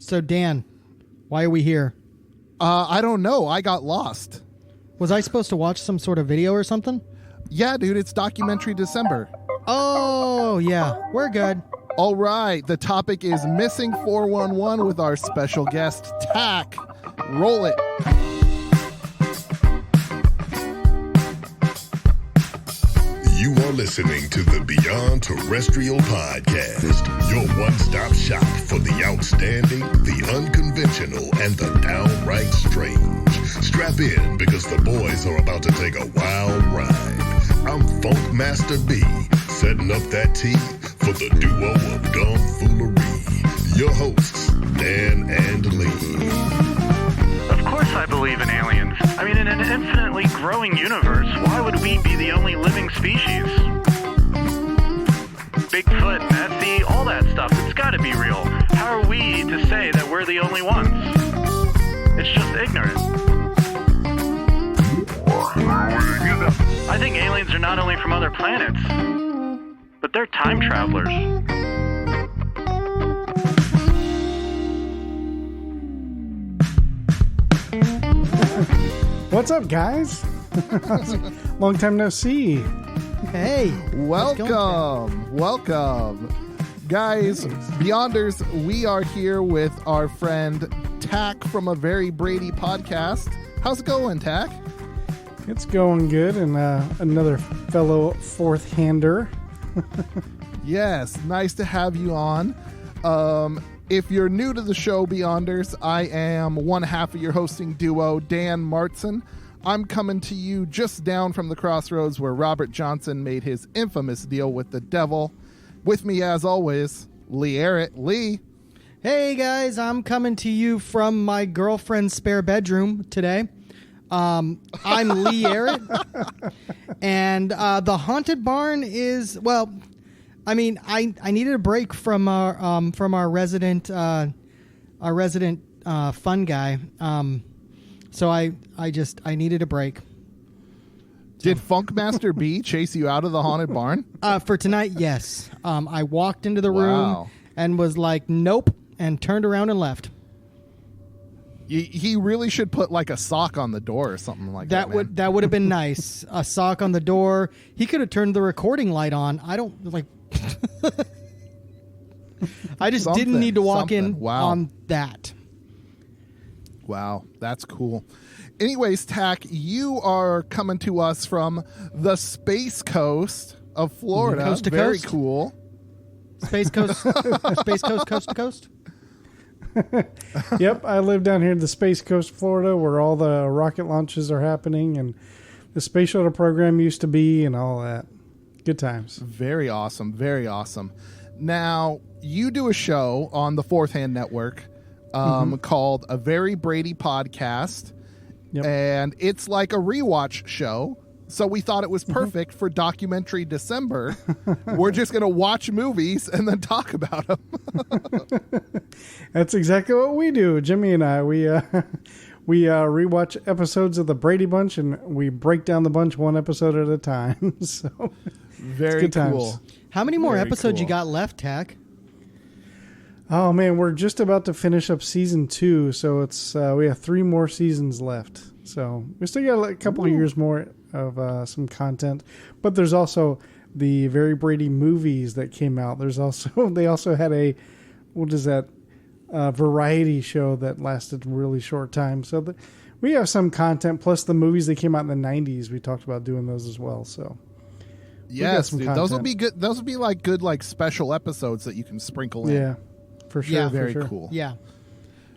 So, Dan, why are we here? I don't know. I got lost. Was I supposed to watch some sort of video or something? Yeah, dude, it's Documentary December. Oh, yeah. We're good. All right. The topic is Missing 411 with our special guest, Tack. Roll it. You are listening to the Beyond Terrestrial Podcast, your one-stop shop for the outstanding, the unconventional, and the downright strange. Strap in because the boys are about to take a wild ride. I'm Funk Master B, setting up that tea for the duo of Gumfoolery. Your hosts, Dan and Lee. Of course I believe in aliens. I mean, in an infinitely growing universe, why would we be the only living species? Bigfoot, Nessie, all that stuff, it's gotta be real. How are we to say that we're the only ones? It's just ignorant. I think aliens are not only from other planets, but they're time travelers. What's up, guys? Long time no see. Hey. Welcome. Guys, Beyonders, we are here with our friend Tack from A Very Brady Podcast. How's it going, Tack? It's going good, and another fellow fourth-hander. Yes, nice to have you on. If you're new to the show, Beyonders, I am one half of your hosting duo, Dan Martson. I'm coming to you just down from the crossroads where Robert Johnson made his infamous deal with the devil. With me, as always, Lee Arrett. Lee. Hey, guys. I'm coming to you from my girlfriend's spare bedroom today. I'm Lee Arrett. And the Haunted Barn is, well... I mean, I needed a break from our resident fun guy. So I needed a break. Did Funkmaster B chase you out of the Haunted Barn? For tonight, yes. I walked into the room and was like, nope, and turned around and left. He really should put like a sock on the door or something like that. That would have been nice. A sock on the door. He could have turned the recording light on. I don't like. I just didn't need to walk in on that. Wow, that's cool. Anyways, Tack, you are coming to us from the Space Coast of Florida. Coast to Very coast. Cool. Space Coast, Space Coast, coast to coast. Yep, I live down here in the Space Coast, Florida, where all the rocket launches are happening and the space shuttle program used to be and all that. Good times. Very awesome. Very awesome. Now, you do a show on the Fourth Hand Network called A Very Brady Podcast. Yep. And it's like a rewatch show. So we thought it was perfect for Documentary December. We're just going to watch movies and then talk about them. That's exactly what we do. Jimmy and I, we rewatch episodes of the Brady Bunch and we break down the bunch one episode at a time. So very cool. How many more Very episodes cool. you got left, Tack? Oh man, we're just about to finish up season 2, so it's we have 3 more seasons left. So we still got a couple of years more of some content, but there's also the Very Brady movies that came out. They also had a variety show that lasted a really short time. So we have some content plus the movies that came out in the 90s. We talked about doing those as well. So yes, dude, those will be good. Those will be like good, like special episodes that you can sprinkle in. Yeah, for sure. Yeah, very for sure. cool. Yeah.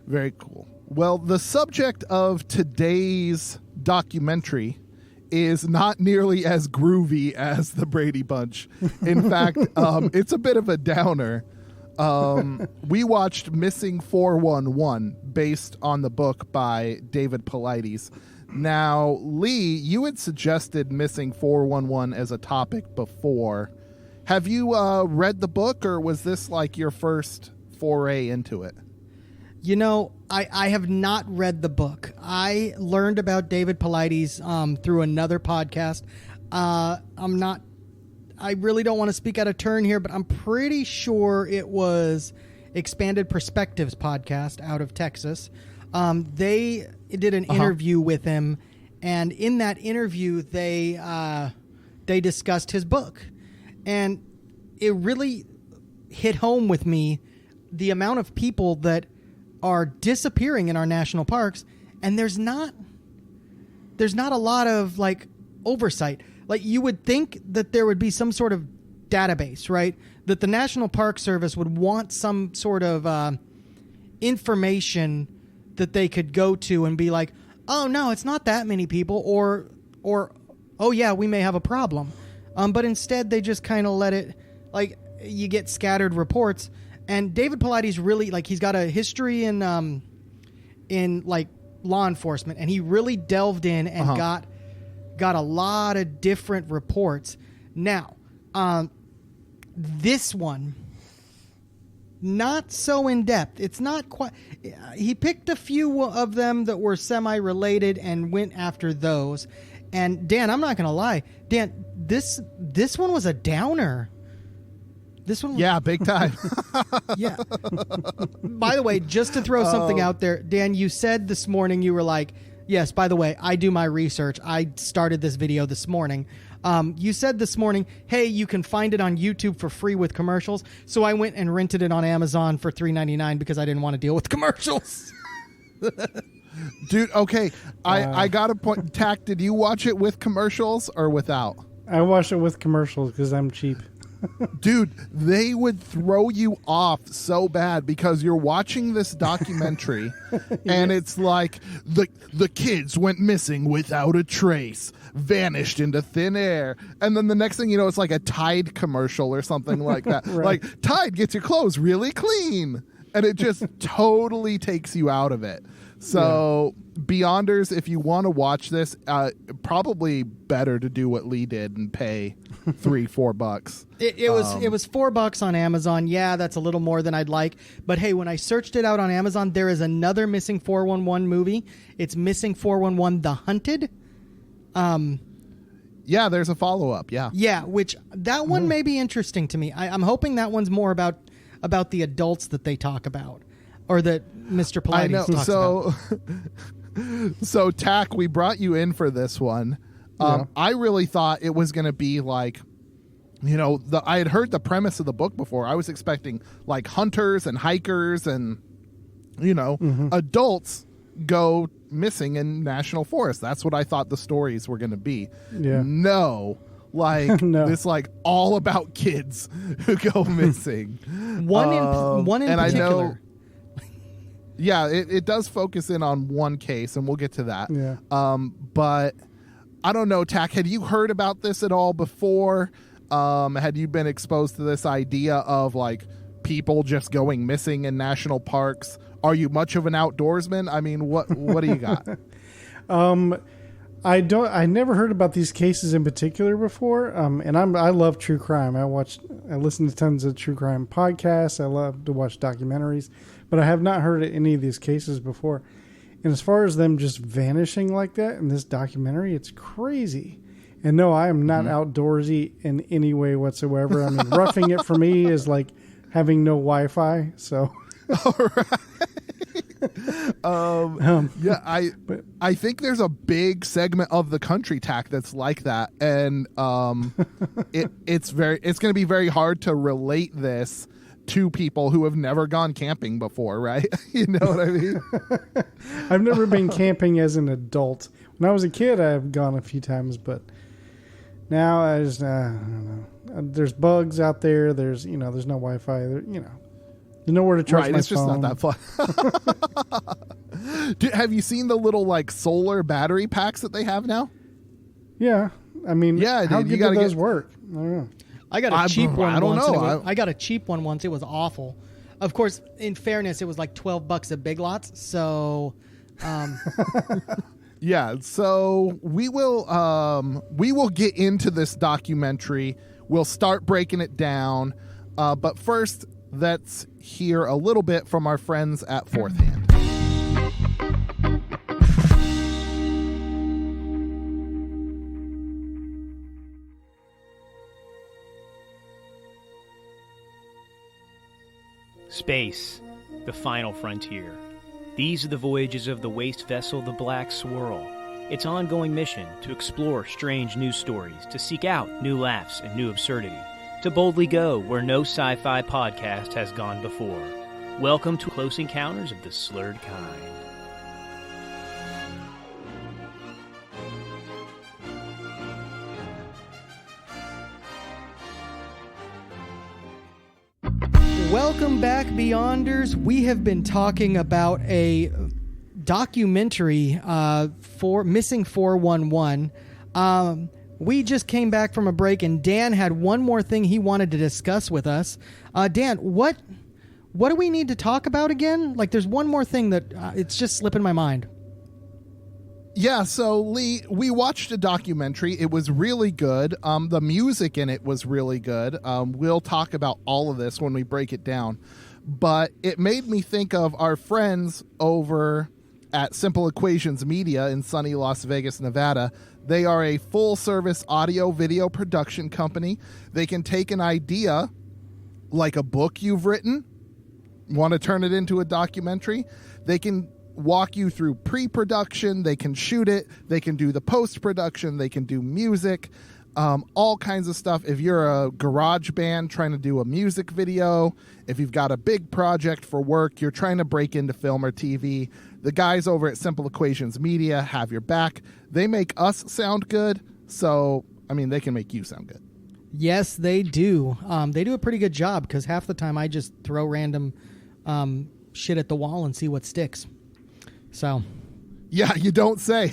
Very cool. Well, the subject of today's documentary is not nearly as groovy as the Brady Bunch. In fact, it's a bit of a downer. We watched Missing 411 based on the book by David Paulides. Now, Lee, you had suggested Missing 411 as a topic before. Have you read the book, or was this like your first foray into it? You know, I have not read the book. I learned about David Paulides through another podcast. I really don't want to speak out of turn here, but I'm pretty sure it was Expanded Perspectives podcast out of Texas. They did an interview with him, and in that interview, they discussed his book, and it really hit home with me the amount of people that are disappearing in our national parks, and there's not a lot of like oversight. Like, you would think that there would be some sort of database, right? That the National Park Service would want some sort of information that they could go to and be like, oh no, it's not that many people, or oh yeah, we may have a problem. But instead they just kind of let it, like, you get scattered reports. And David Paulides really, like, he's got a history in like law enforcement, and he really delved in and got a lot of different reports. Now, this one, not so in depth. It's not quite. He picked a few of them that were semi-related and went after those. And Dan, I'm not gonna lie, Dan, this one was a downer. This one, Yeah, big time. yeah. By the way, just to throw something out there, Dan, you said this morning, you were like, yes, by the way, I do my research. I started this video this morning. You said this morning, hey, you can find it on YouTube for free with commercials. So I went and rented it on Amazon for $3.99 because I didn't want to deal with commercials. Dude, okay. I got a point. Tack, did you watch it with commercials or without? I watch it with commercials because I'm cheap. Dude, they would throw you off so bad because you're watching this documentary and it's like the kids went missing without a trace, vanished into thin air, and then the next thing you know, it's like a Tide commercial or something like that. Right. Like, Tide gets your clothes really clean, and it just totally takes you out of it. So Beyonders, if you want to watch this, probably better to do what Lee did and pay $3-4. It was $4 on Amazon. Yeah, that's a little more than I'd like. But hey, when I searched it out on Amazon, there is another Missing 411 movie. It's Missing 411: The Hunted. Yeah, there's a follow-up. Yeah, which that one may be interesting to me. I'm hoping that one's more about the adults that they talk about, or that Mr. Paulides talks about. So Tack, we brought you in for this one. I really thought it was going to be like, you know, I had heard the premise of the book before. I was expecting like hunters and hikers and, you know, adults go missing in national forest. That's what I thought the stories were going to be. Yeah. No. Like, it's like all about kids who go missing. One in and particular. I know, yeah, it does focus in on one case, and we'll get to that. Yeah. But I don't know, Tack, had you heard about this at all before? Had you been exposed to this idea of like people just going missing in national parks? Are you much of an outdoorsman? I mean, what do you got? I never heard about these cases in particular before. And I love true crime. I listen to tons of true crime podcasts. I love to watch documentaries, but I have not heard of any of these cases before. And as far as them just vanishing like that in this documentary, it's crazy. And no, I am not outdoorsy in any way whatsoever. I mean, roughing it for me is like having no Wi-Fi. So, yeah, I think there's a big segment of the country, Tack, that's like that, and it's going to be very hard to relate this to people who have never gone camping before, right? You know what I mean? I've never been camping as an adult. When I was a kid, I've gone a few times, but now I just I don't know. There's bugs out there. There's no Wi-Fi. There's nowhere to charge my it's just phone. not that fun. Have you seen the little like solar battery packs that they have now? Yeah, I mean, Yeah, how dude, good you gotta do those get- work? I don't know. I got a cheap one. I don't once, and know. I got a cheap one once. It was awful. Of course, in fairness, it was like $12 at Big Lots. So, Yeah, so we will get into this documentary. We'll start breaking it down, but first, let's hear a little bit from our friends at Fourth Hand. Space, the final frontier. These are the voyages of the waste vessel, the Black Swirl. Its ongoing mission to explore strange news stories, to seek out new laughs and new absurdity, to boldly go where no sci-fi podcast has gone before. Welcome to Close Encounters of the Slurred Kind. Welcome back, Beyonders. We have been talking about a documentary for Missing 411. We just came back from a break, and Dan had one more thing he wanted to discuss with us. Dan, what do we need to talk about again? Like, there's one more thing that it's just slipping my mind. Yeah, so Lee, we watched a documentary. It was really good. The music in it was really good. We'll talk about all of this when we break it down. But it made me think of our friends over at Simple Equations Media in sunny Las Vegas, Nevada. They are a full-service audio-video production company. They can take an idea, like a book you've written, want to turn it into a documentary. They can walk you through pre-production, they can shoot it, they can do the post-production, they can do music, all kinds of stuff. If you're a garage band trying to do a music video, if you've got a big project for work, you're trying to break into film or TV, the guys over at Simple Equations Media have your back. They make us sound good, so, I mean, they can make you sound good. Yes, they do. They do a pretty good job, because half the time I just throw random shit at the wall and see what sticks. So, yeah, you don't say.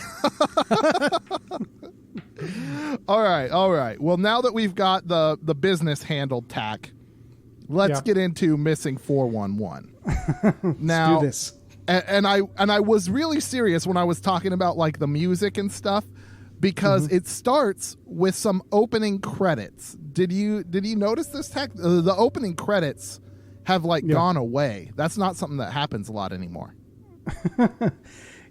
All right. Well, now that we've got the business handled, tack, let's get into Missing 411. Now, let's do this. And I was really serious when I was talking about like the music and stuff, because it starts with some opening credits. Did you notice this, tack? The opening credits have gone away. That's not something that happens a lot anymore.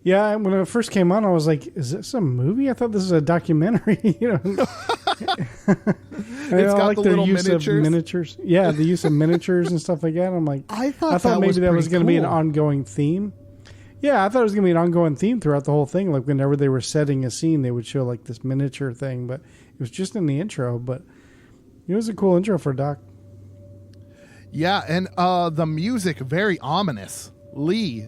Yeah, when it first came on, I was like, "Is this a movie? I thought this was a documentary." It's got the little miniatures. Yeah, the use of miniatures and stuff like that. I'm like, I thought maybe that was going to be an cool. ongoing theme. Yeah, I thought it was going to be an ongoing theme throughout the whole thing. Like whenever they were setting a scene, they would show like this miniature thing, but it was just in the intro. But it was a cool intro for a doc. Yeah, and the music, very ominous. Lee,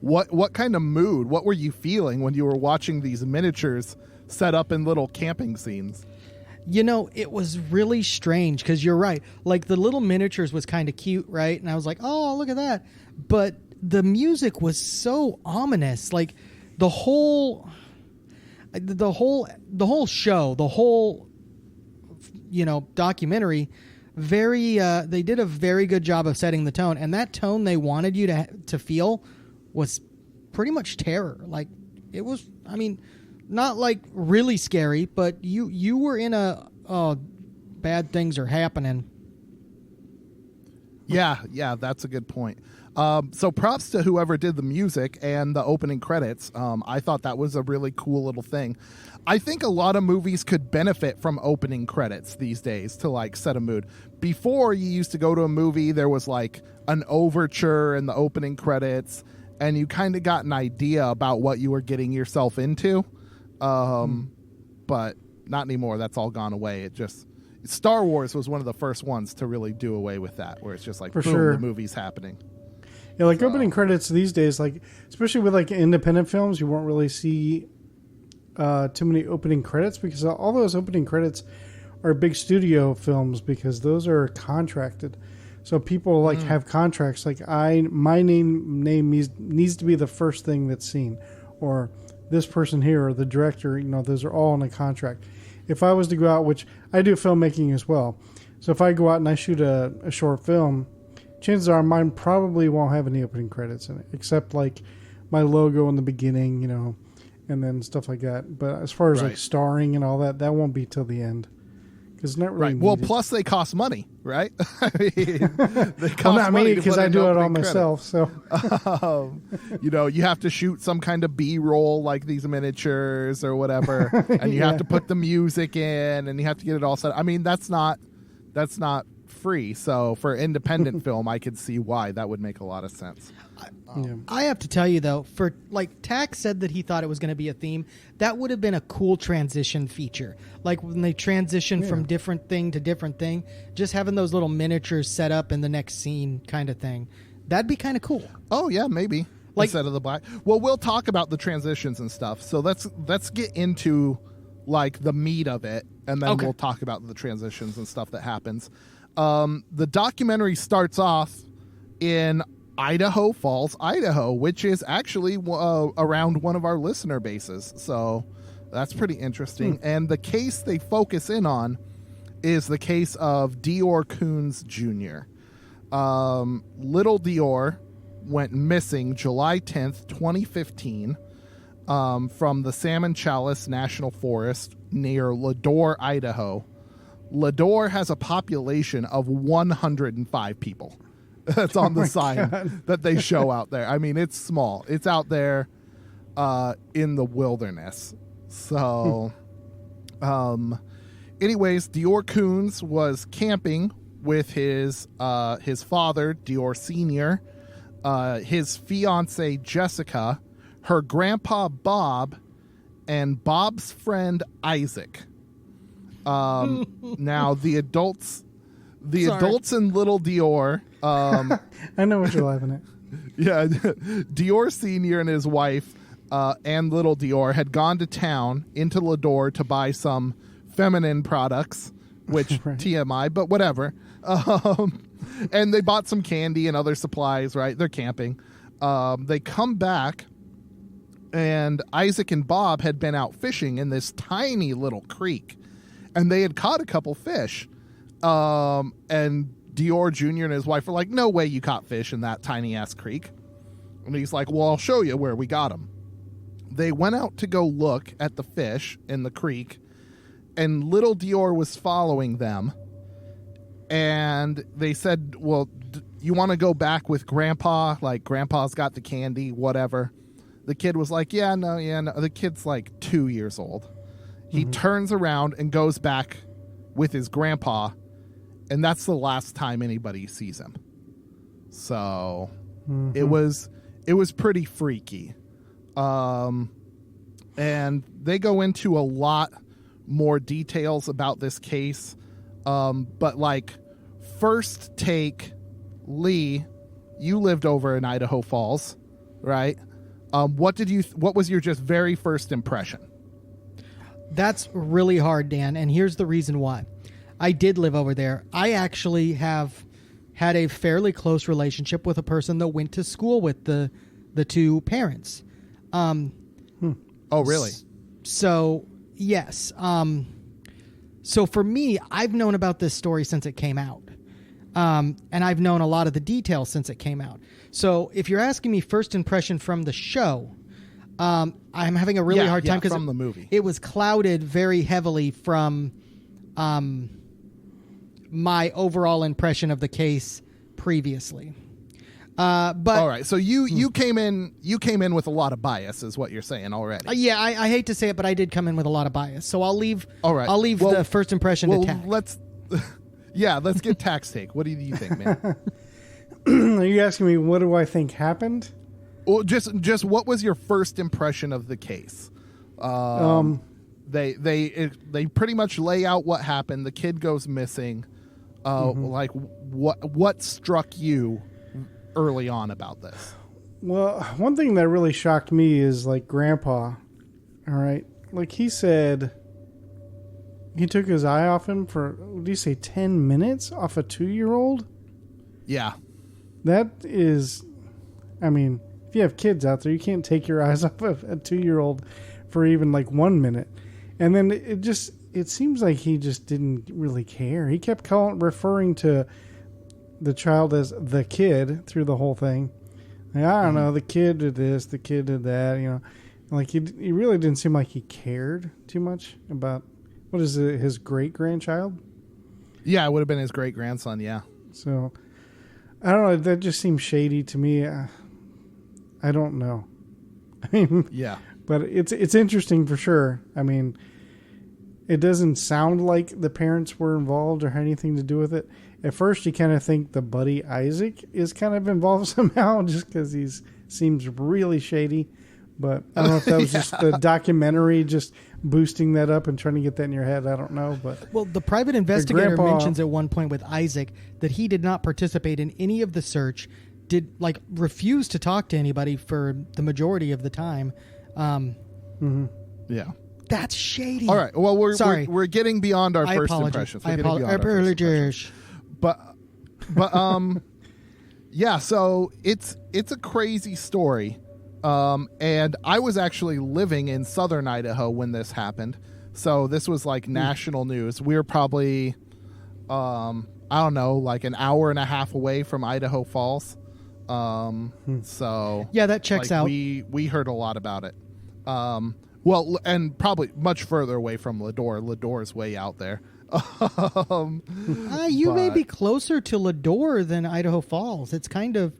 what kind of mood, what were you feeling when you were watching these miniatures set up in little camping scenes? You know, it was really strange, because you're right. Like, the little miniatures was kind of cute, right? And I was like, oh, look at that. But the music was so ominous. Like, the whole show, the whole, documentary, they did a very good job of setting the tone, and that tone they wanted you to feel was pretty much terror. Like, it was, I mean, not like really scary, but you were in bad things are happening. Yeah, that's a good point. So props to whoever did the music and the opening credits. I thought that was a really cool little thing. I think a lot of movies could benefit from opening credits these days to set a mood. Before, you used to go to a movie, there was an overture in the opening credits, and you kind of got an idea about what you were getting yourself into. But not anymore. That's all gone away. Star Wars was one of the first ones to really do away with that, where it's just boom, sure. The movie's happening. Yeah, opening credits these days, especially with independent films, you won't really see too many opening credits, because all those opening credits are big studio films, because those are contracted. So people have contracts. My name needs to be the first thing that's seen, or this person here, or the director. Those are all in a contract. If I was to go out, which I do filmmaking as well, so if I go out and I shoot a short film, chances are mine probably won't have any opening credits in it, except my logo in the beginning, and then stuff like that. But as far as starring and all that won't be till the end, because it's not really right. Well, needed. Plus they cost money, right? I mean, they cost not me, because I do it all myself. So you have to shoot some kind of B-roll like these miniatures or whatever, and you have to put the music in, and you have to get it all set. I mean, that's not free. So for independent film, I could see why that would make a lot of sense. I have to tell you though, for like Tax said that he thought it was going to be a theme. That would have been a cool transition feature. Like when they transition from different thing to different thing, just having those little miniatures set up in the next scene kind of thing. That'd be kind of cool. Oh yeah, maybe. Like, instead of the black. Well, we'll talk about the transitions and stuff. So let's get into like the meat of it, and then we'll talk about the transitions and stuff that happens. The documentary starts off in Idaho Falls, Idaho, which is actually around one of our listener bases. So that's pretty interesting. And the case they focus in on is the case of Dior Coons Jr. Little Dior went missing July 10th, 2015, from the Salmon Chalice National Forest near Ladore, Idaho. Ladore has a population of 105 people. That's on the sign that they show out there. I mean, it's small. It's out there in the wilderness. So, anyways, Dior Coons was camping with his father, Dior Sr., his fiance Jessica, her grandpa Bob, and Bob's friend Isaac. Now the adults and little Dior. I know what you're laughing at. Yeah, Dior Sr. and his wife and little Dior had gone to town into Ladore to buy some feminine products, which TMI, but whatever. And they bought some candy and other supplies, right? They're camping. They come back, and Isaac and Bob had been out fishing in this tiny little creek, and they had caught a couple fish. And Dior Jr. and his wife were like, no way you caught fish in that tiny-ass creek. And he's like, well, I'll show you where we got them. They went out to go look at the fish in the creek, and little Dior was following them. And they said, well, you want to go back with Grandpa? Like, Grandpa's got the candy, whatever. The kid was like, yeah, no. The kid's like 2 years old. He turns around and goes back with his grandpa, and that's the last time anybody sees him. So it was pretty freaky. And they go into a lot more details about this case. But like, first take, Lee, you lived over in Idaho Falls, right? What was your just very first impression? That's really hard, Dan, and here's the reason why. I did live over there. I actually have had a fairly close relationship with a person that went to school with the two parents. Oh, really? So, yes. So for me, I've known about this story since it came out. And I've known a lot of the details since it came out. So if you're asking me first impression from the show, I'm having a really hard time because from the movie. It was clouded very heavily from my overall impression of the case previously. But all right, so you came in with a lot of bias, is what you're saying already. Yeah, I hate to say it, but I did come in with a lot of bias. So I'll leave. All right, I'll leave the first impression to Tax. Let's get Tax take. What do you think, man? Are you asking me what do I think happened? Well, just what was your first impression of the case? They pretty much lay out what happened. The kid goes missing. Like what struck you early on about this? Well, one thing that really shocked me is like Grandpa. All right, like he said, he took his eye off him for, what did you say, 10 minutes off a 2-year-old? Yeah, that is. I mean, if you have kids out there, you can't take your eyes off of a 2-year-old for even like 1 minute. And then it seems like he just didn't really care. He kept referring to the child as the kid through the whole thing. Like, I don't know, the kid did this, the kid did that, you know. Like he really didn't seem like he cared too much about, what is it, his great-grandchild? Yeah, it would have been his great-grandson, yeah. So, I don't know, that just seems shady to me. I don't know. I mean, yeah. But it's interesting for sure. I mean, it doesn't sound like the parents were involved or had anything to do with it. at first you kind of think the buddy Isaac is kind of involved somehow, just because he seems really shady. But I don't know if that was just the documentary just boosting that up and trying to get that in your head. I don't know. But well, the private investigator grandpa mentions at one point with Isaac that he did not participate in any of the search, refused to talk to anybody for the majority of the time. Yeah. That's shady. All right. Well, Sorry. we're getting beyond our I first apologize. impressions. I We're getting beyond our first apologize. But yeah. So it's a crazy story. And I was actually living in southern Idaho when this happened. So this was like national news. We were probably, I don't know, like an hour and a half away from Idaho Falls. So Yeah, that checks out. We heard a lot about it. Well, and probably much further away from Lador. Lador's way out there. You may be closer to Lador than Idaho Falls. It's kind of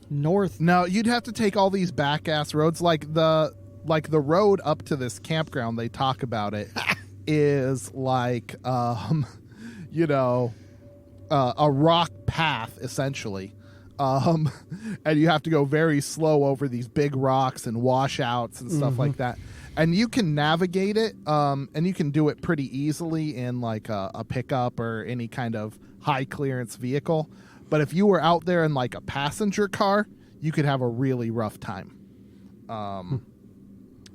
north. No, you'd have to take all these back ass roads, like the road up to this campground. They talk about it is like a rock path essentially, and you have to go very slow over these big rocks and washouts and stuff like that. And you can navigate it, and you can do it pretty easily in like a pickup or any kind of high clearance vehicle. But if you were out there in like a passenger car, you could have a really rough time.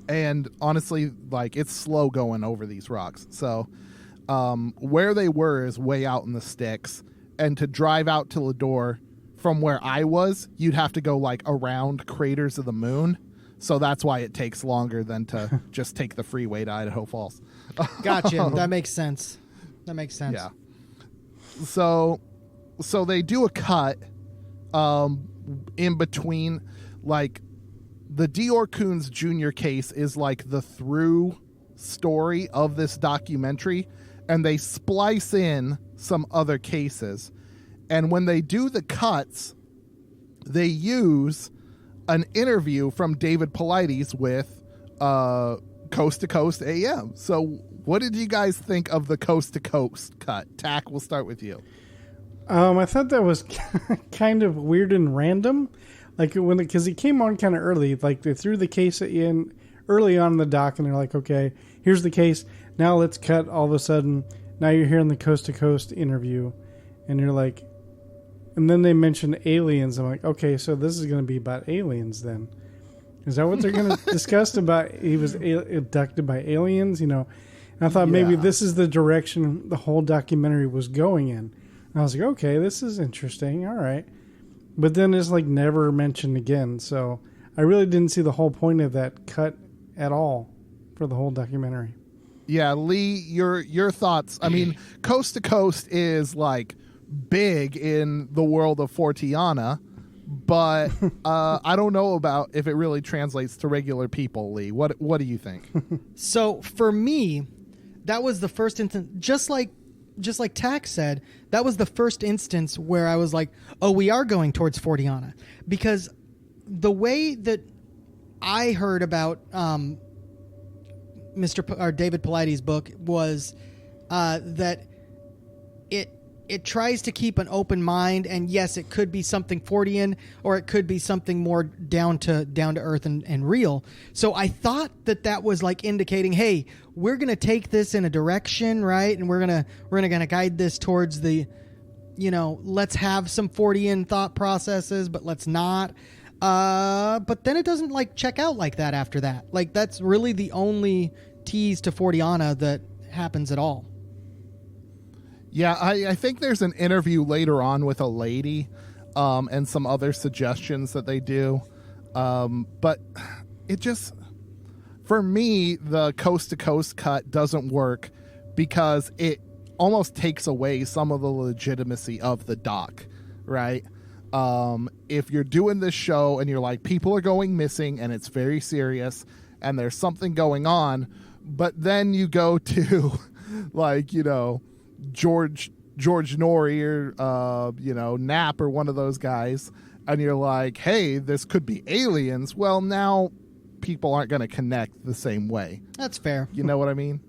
And honestly, like it's slow going over these rocks. So where they were is way out in the sticks. And to drive out to Lador from where I was, you'd have to go like around Craters of the Moon. So that's why it takes longer than to just take the freeway to Idaho Falls. Gotcha. That makes sense. Yeah. So they do a cut in between, like the Dior Coons Jr. case is like the through story of this documentary, and they splice in some other cases. And when they do the cuts, they use an interview from David Paulides with Coast to Coast AM. So what did you guys think of the Coast to Coast cut? Tack, we'll start with you. I thought that was kind of weird and random, like because he came on kind of early. Like they threw the case in early on in the doc, and they're like, "Okay, here's the case. Now let's cut." All of a sudden, now you're hearing the Coast to Coast interview, and you're like, and then they mentioned aliens. I'm like, okay, so this is going to be about aliens then. Is that what they're going to discuss about? He was abducted by aliens, And I thought maybe this is the direction the whole documentary was going in. And I was like, okay, this is interesting. All right. But then it's like never mentioned again. So I really didn't see the whole point of that cut at all for the whole documentary. Yeah, Lee, your thoughts. I mean, Coast to Coast is like big in the world of Fortiana, but I don't know about if it really translates to regular people, Lee. What do you think? So for me, that was the first instance, just like Tack said, that was the first instance where I was like, oh, we are going towards Fortiana. Because the way that I heard about David Paulides' book was that it tries to keep an open mind, and yes, it could be something Fortean, or it could be something more down to earth and real. So I thought that was like indicating, hey, we're gonna take this in a direction, right? And we're gonna guide this towards the, let's have some Fortean thought processes, but let's not. But then it doesn't like check out like that after that. Like that's really the only tease to Fortiana that happens at all. Yeah, I think there's an interview later on with a lady and some other suggestions that they do. But it just, for me, the Coast to Coast cut doesn't work because it almost takes away some of the legitimacy of the doc, right? If you're doing this show and you're like, people are going missing and it's very serious and there's something going on, but then you go to like, George Norrie or Knapp or one of those guys, and you're like, hey, this could be aliens. Well, now people aren't going to connect the same way. That's fair. You know what I mean?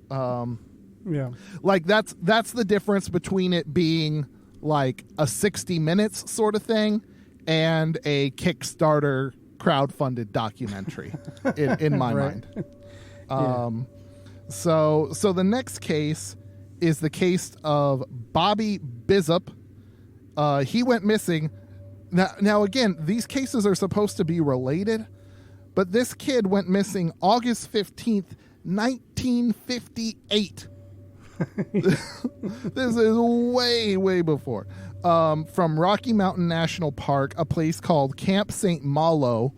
Yeah. Like that's the difference between it being like a 60 Minutes sort of thing and a Kickstarter crowdfunded documentary in my mind. So the next case is the case of Bobby Bizup. He went missing. Now again, these cases are supposed to be related, but this kid went missing August 15th, 1958. This is way before. From Rocky Mountain National Park, a place called Camp St. Malo,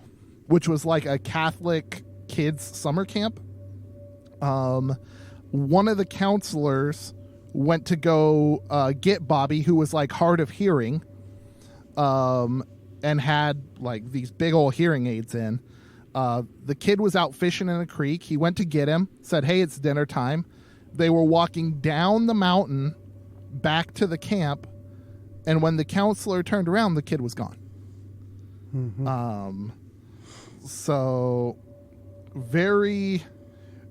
which was like a Catholic kids summer camp. One of the counselors went to go get Bobby, who was like hard of hearing, and had like these big old hearing aids in. The kid was out fishing in a creek. He went to get him, said, "Hey, it's dinner time." They were walking down the mountain back to the camp, and when the counselor turned around, the kid was gone. So very,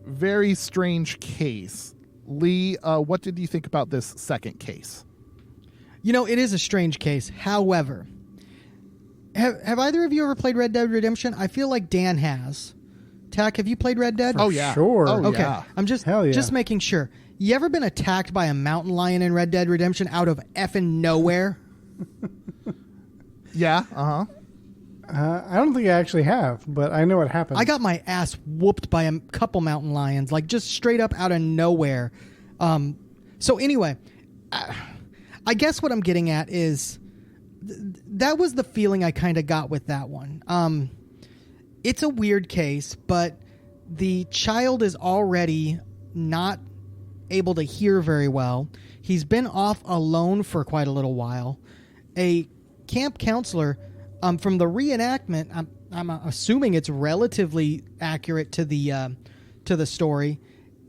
very strange case. Lee, what did you think about this second case? You know, it is a strange case. However, have either of you ever played Red Dead Redemption? I feel like Dan has. Tack, have you played Red Dead? Oh, yeah. Sure. Oh, Okay. yeah. I'm just making sure. You ever been attacked by a mountain lion in Red Dead Redemption out of effing nowhere? Yeah. I don't think I actually have, but I know what happened. I got my ass whooped by a couple mountain lions, like just straight up out of nowhere. So anyway, I guess what I'm getting at is that was the feeling I kind of got with that one. It's a weird case, but the child is already not able to hear very well. He's been off alone for quite a little while. A camp counselor, from the reenactment, I'm assuming it's relatively accurate to the story.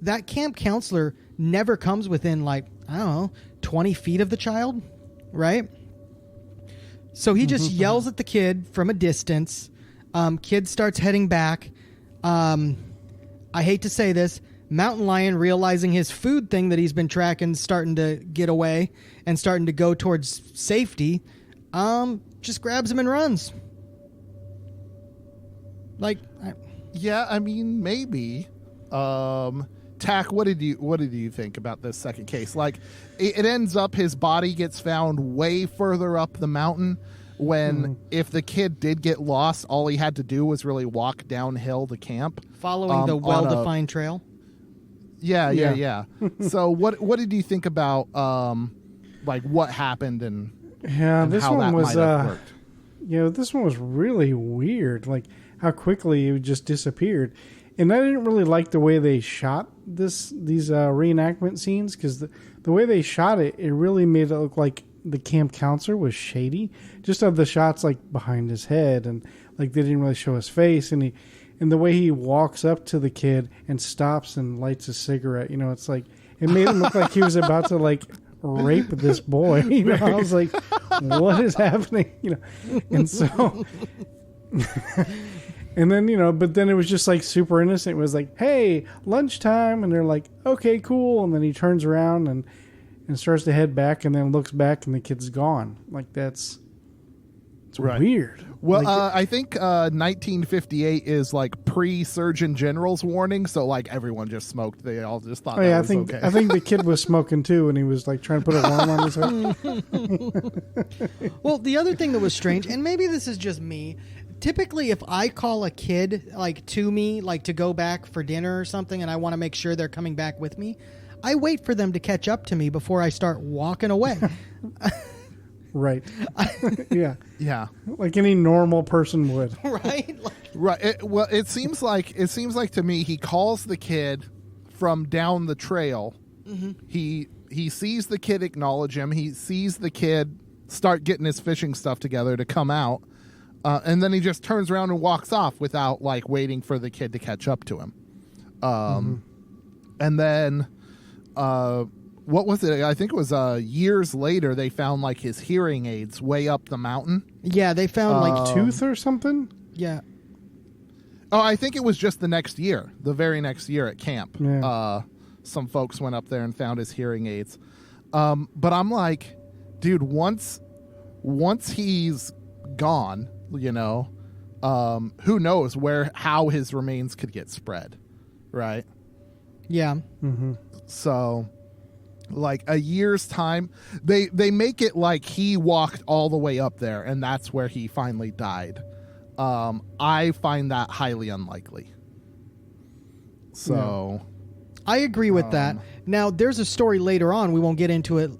That camp counselor never comes within 20 feet of the child, right? So he just yells at the kid from a distance. Kid starts heading back. I hate to say this, mountain lion, realizing his food thing that he's been tracking starting to get away and starting to go towards safety, just grabs him and runs. Yeah, I mean, maybe. Tack, what did you think about this second case? Like, it ends up his body gets found way further up the mountain. When if the kid did get lost, all he had to do was really walk downhill to camp, Following the well-defined trail. Yeah. So what did you think about what happened and this how one that was might have worked? This one was really weird. Like how quickly it just disappeared, and I didn't really like the way they shot these reenactment scenes because the way they shot it, it really made it look like the camp counselor was shady. Just of the shots like behind his head and like they didn't really show his face, and the way he walks up to the kid and stops and lights a cigarette, it's like it made him look like he was about to like rape this boy. I was like, what is happening? And so and then but then it was just like super innocent. It was like, hey, lunchtime, and they're like, okay, cool, and then he turns around and starts to head back, and then looks back, and the kid's gone. Like it's right. Weird. Well, I think 1958 is like pre-Surgeon General's warning, so like everyone just smoked. They all just thought that was okay. I think the kid was smoking too, and he was like trying to put a worm on his head. Well, the other thing that was strange, and maybe this is just me, typically if I call a kid to me, to go back for dinner or something, and I want to make sure they're coming back with me, I wait for them to catch up to me before I start walking away. Right. Yeah. Yeah. Like any normal person would. Right? Right. It seems like to me he calls the kid from down the trail. Mm-hmm. He sees the kid acknowledge him. He sees the kid start getting his fishing stuff together to come out. And then he just turns around and walks off without waiting for the kid to catch up to him. And then what was it? I think it was years later they found his hearing aids way up the mountain. Yeah, they found tooth or something. Yeah. Oh, I think it was just the next year, the very next year at camp. Yeah. Some folks went up there and found his hearing aids. But I'm like, dude, once he's gone, you know, who knows how his remains could get spread, right? Yeah. Mm-hmm. So, like a year's time, they make it like he walked all the way up there, and that's where he finally died. I find that highly unlikely. So, I agree with that. Now, there's a story later on. We won't get into it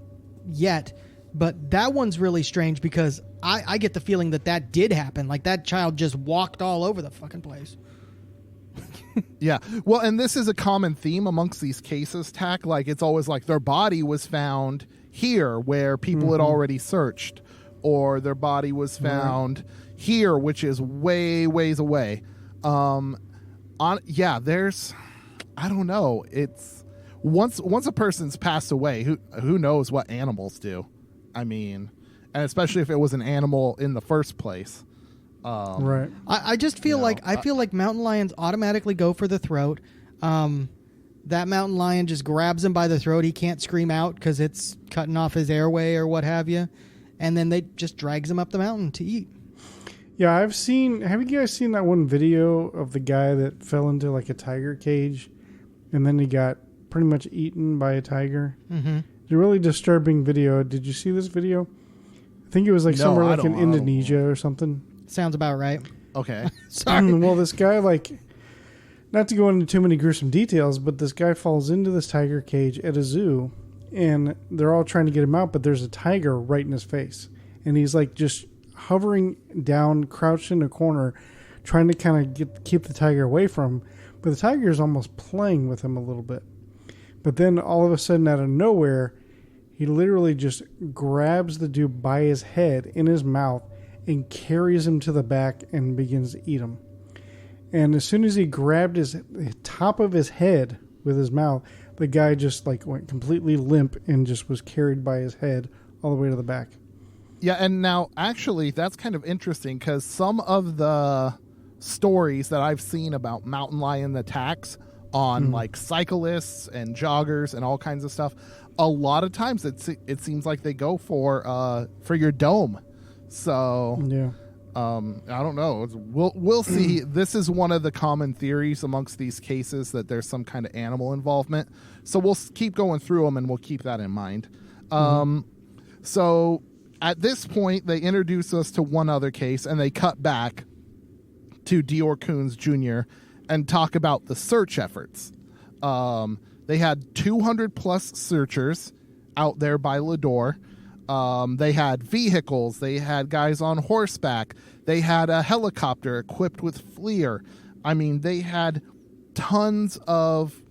yet, but that one's really strange because I get the feeling that did happen. Like that child just walked all over the fucking place. yeah. Well, and this is a common theme amongst these cases, Tack. Like, it's always like their body was found here where people had already searched, or their body was found here, which is ways away. There's, I don't know. It's once a person's passed away, who knows what animals do? I mean, and especially if it was an animal in the first place. Right. I just feel I feel like mountain lions automatically go for the throat. That mountain lion just grabs him by the throat. He can't scream out because it's cutting off his airway or what have you. And then they just drags him up the mountain to eat. Yeah, have you guys seen that one video of the guy that fell into like a tiger cage and then he got pretty much eaten by a tiger? Mm-hmm. It's a really disturbing video. Did you see this video? I think it was like somewhere like in Indonesia or something. Sounds about right. Okay. Sorry. Well, this guy, like, not to go into too many gruesome details, but this guy falls into this tiger cage at a zoo, and they're all trying to get him out, but there's a tiger right in his face. And he's, like, just hovering down, crouched in a corner, trying to kind of keep the tiger away from him. But the tiger is almost playing with him a little bit. But then, all of a sudden, out of nowhere, he literally just grabs the dude by his head in his mouth and carries him to the back and begins to eat him. And as soon as he grabbed the top of his head with his mouth, the guy just like went completely limp and just was carried by his head all the way to the back. Yeah, and now actually that's kind of interesting because some of the stories that I've seen about mountain lion attacks on like cyclists and joggers and all kinds of stuff, a lot of times it seems like they go for your dome. So yeah, I don't know. We'll see. This is one of the common theories amongst these cases that there's some kind of animal involvement. So we'll keep going through them and we'll keep that in mind. So at this point, they introduce us to one other case and they cut back to Dior Coons Jr. and talk about the search efforts. They had 200 plus searchers out there by Lador. They had vehicles. They had guys on horseback. They had a helicopter equipped with FLIR. I mean, they had tons of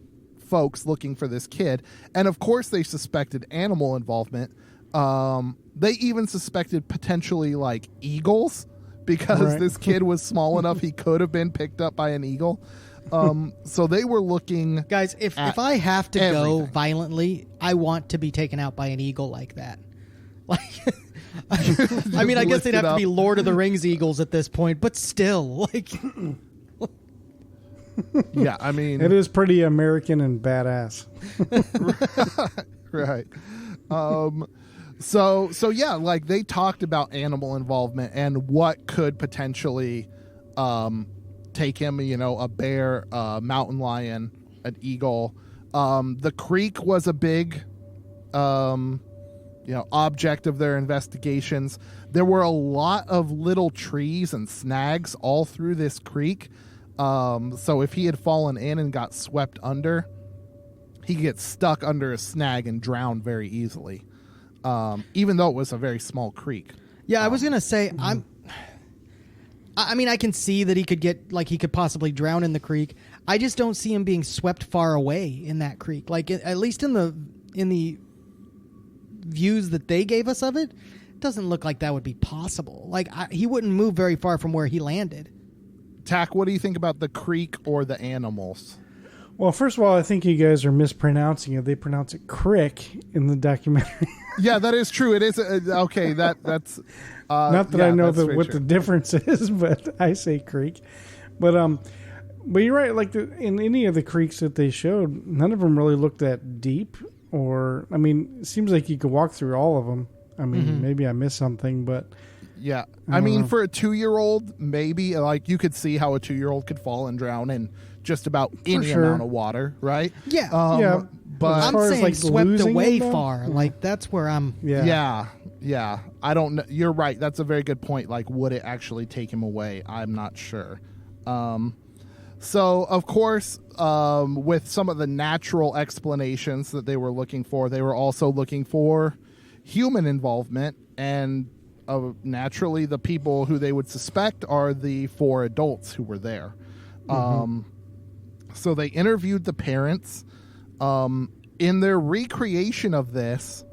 folks looking for this kid. And of course, they suspected animal involvement. They even suspected potentially like eagles because this kid was small enough he could have been picked up by an eagle. So they were looking. Guys, if I have to go violently, I want to be taken out by an eagle like that. Like, I mean, I guess they'd have to be Lord of the Rings eagles at this point, but still, like, yeah, I mean, it is pretty American and badass, right? So yeah, like they talked about animal involvement and what could potentially take him. You know, a bear, a mountain lion, an eagle. The creek was a big object of their investigations. There were a lot of little trees and snags all through this creek. So if he had fallen in and got swept under, he could get stuck under a snag and drown very easily. Even though it was a very small creek. Yeah, I was going to say, I mean, I can see that he could possibly drown in the creek. I just don't see him being swept far away in that creek. Like, at least in the views that they gave us of it, it doesn't look like that would be possible. Like, he wouldn't move very far from where he landed. Tack, what do you think about the creek or the animals? Well, first of all, I think you guys are mispronouncing it. They pronounce it crick in the documentary. Yeah, that is true. It is okay. That's not that I know what true. the difference is, but I say creek. But you're right. Like in any of the creeks that they showed, none of them really looked that deep. Or I mean, it seems like you could walk through all of them. I mean, maybe I missed something, but Yeah. I mean, for a 2-year-old, maybe, like, you could see how a 2-year-old could fall and drown in just about any sure. amount of water, right? Yeah. Yeah. But I'm far as, saying like, swept losing away them, though? far. Like, that's where I'm. yeah. yeah. I don't know. You're right. That's a very good point. Like, would it actually take him away? I'm not sure. So, of course, with some of the natural explanations that they were looking for, they were also looking for human involvement. And naturally, the people who they would suspect are the 4 adults who were there. So they interviewed the parents. In their recreation of this,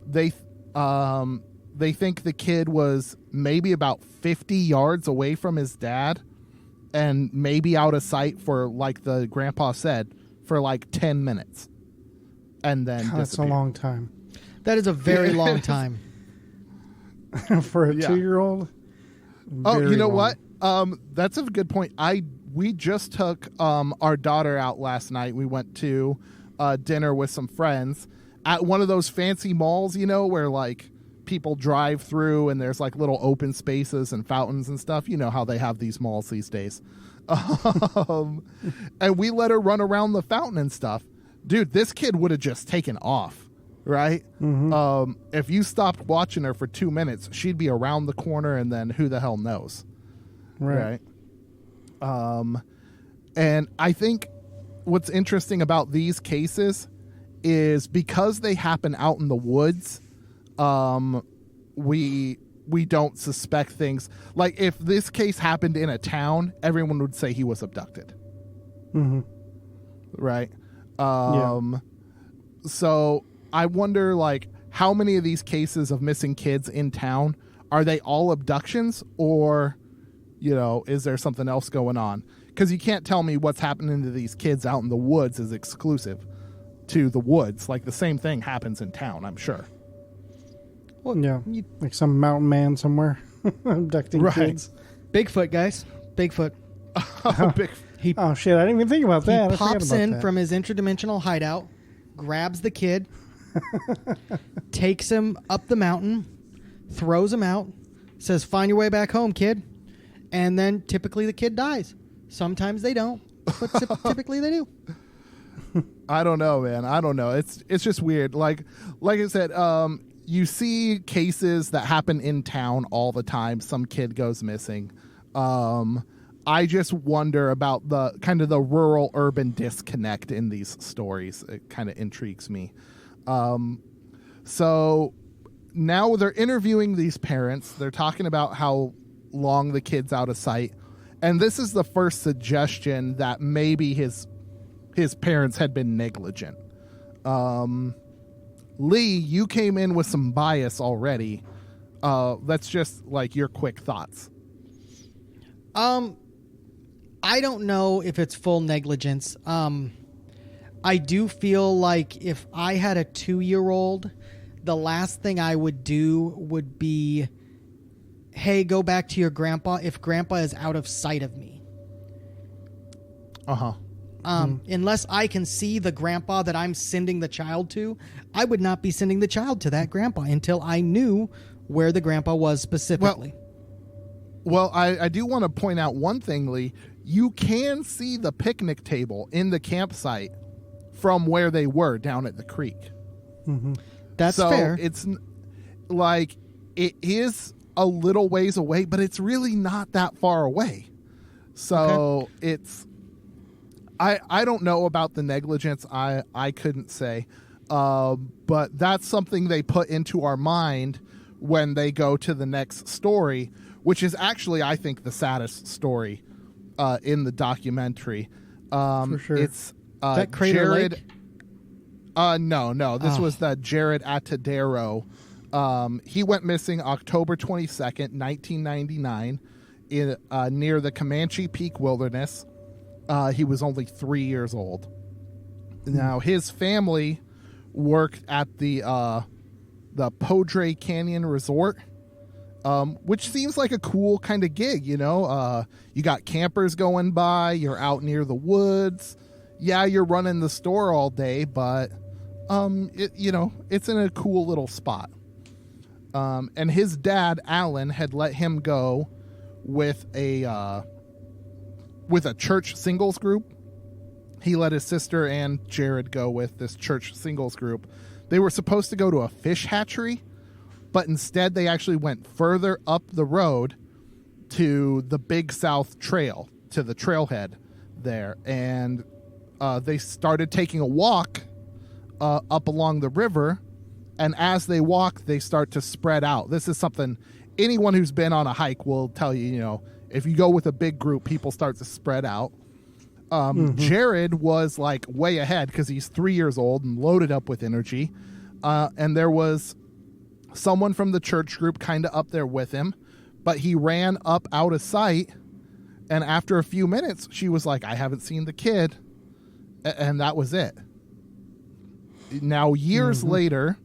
they think the kid was maybe about 50 yards away from his dad and maybe out of sight for, like the grandpa said, for like 10 minutes. And then God, that's a disappeared. long time. That is a very long time. For a Yeah. 2-year-old? Oh, Very you know long. what? That's a good point. We just took our daughter out last night. We went to dinner with some friends at one of those fancy malls, you know, where like people drive through and there's like little open spaces and fountains and stuff. You know how they have these malls these days. And we let her run around the fountain and stuff. Dude, this kid would have just taken off, right? If you stopped watching her for 2 minutes, she'd be around the corner and then who the hell knows, Right. and I think what's interesting about these cases is because they happen out in the woods, we don't suspect things. Like if this case happened in a town, everyone would say he was abducted. Right? So I wonder, like, how many of these cases of missing kids in town, are they all abductions, or, you know, is there something else going on? Because you can't tell me what's happening to these kids out in the woods is exclusive to the woods. Like, the same thing happens in town, I'm sure. Well, Yeah. Like some mountain man somewhere abducting Right. kids. Bigfoot, guys. Bigfoot. Big, He Oh, shit. I didn't even think about that. I He forgot pops about in that. from his interdimensional hideout, grabs the kid, takes him up the mountain, throws him out, says, "Find your way back home, kid." And then typically the kid dies. Sometimes they don't, but typically they do. I don't know, man. I don't know. It's just weird. Like I said, you see cases that happen in town all the time. Some kid goes missing. I just wonder about the kind of the rural urban disconnect in these stories. It kind of intrigues me. So now they're interviewing these parents. They're talking about how long the kid's out of sight. And this is the first suggestion that maybe his parents had been negligent. Lee, you came in with some bias already. Let's just like your quick thoughts. I don't know if it's full negligence. I do feel like if I had a 2-year-old, the last thing I would do would be, hey, go back to your grandpa if grandpa is out of sight of me. Unless I can see the grandpa that I'm sending the child to, I would not be sending the child to that grandpa until I knew where the grandpa was specifically. Well, I do want to point out one thing, Lee. You can see the picnic table in the campsite from where they were down at the creek. That's So fair. it's like it is a little ways away, but it's really not that far away. So it's I don't know about the negligence. I couldn't say. But that's something they put into our mind when they go to the next story, which is actually, I think, the saddest story in the documentary. For sure. It's that Crater Jared. Lake? No. This was the Jared Atadero. He went missing October 22nd, 1999, in near the Comanche Peak Wilderness. He was only 3 years old. Now, his family worked at the Padre Canyon Resort, which seems like a cool kind of gig, you know? You got campers going by, you're out near the woods. Yeah, you're running the store all day, but, it's in a cool little spot. And his dad, Alan, had let him go with a church singles group. He let his sister and Jared go with this church singles group. They were supposed to go to a fish hatchery, but instead they actually went further up the road to the Big South Trail, to the trailhead there. And they started taking a walk up along the river. And as they walk, they start to spread out. This is something anyone who's been on a hike will tell you, you know, if you go with a big group, people start to spread out. Jared was like way ahead because he's 3 years old and loaded up with energy. And there was someone from the church group kind of up there with him, but he ran up out of sight. And after a few minutes, she was like, I haven't seen the kid. And that was it. Now, years later,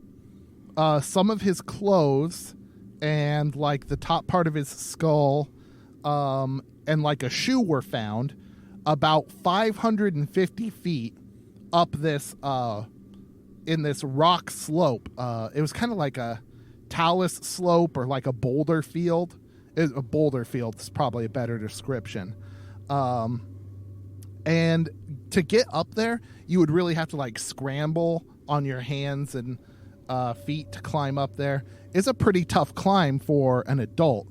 some of his clothes and like the top part of his skull and like a shoe were found about 550 feet up this in this rock slope. It was kind of like a talus slope or like a boulder field. A boulder field is probably a better description. And to get up there, you would really have to like scramble on your hands and feet to climb up there. It's a pretty tough climb for an adult.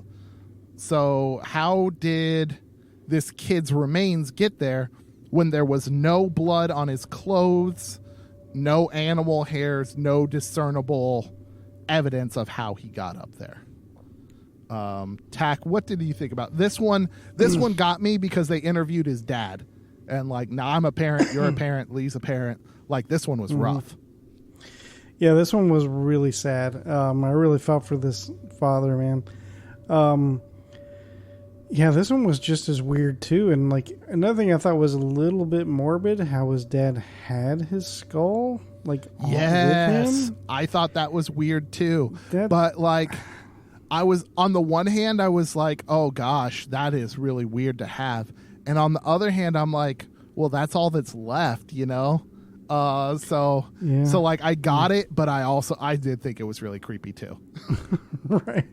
So how did this kid's remains get there when there was no blood on his clothes, no animal hairs, no discernible evidence of how he got up there? Tack, what did you think about this one? This one got me because they interviewed his dad. And like, now I'm a parent, you're a parent, Lee's a parent. Like, this one was rough. Yeah, this one was really sad. I really felt for this father, man. Yeah, this one was just as weird too. And like, another thing I thought was a little bit morbid, how his dad had his skull like with him. I thought that was weird too. But like, I was, on the one hand, I was like, oh gosh, that is really weird to have. And on the other hand, I'm like, well, that's all that's left, you know? So like, I got it, but I did think it was really creepy too. Right.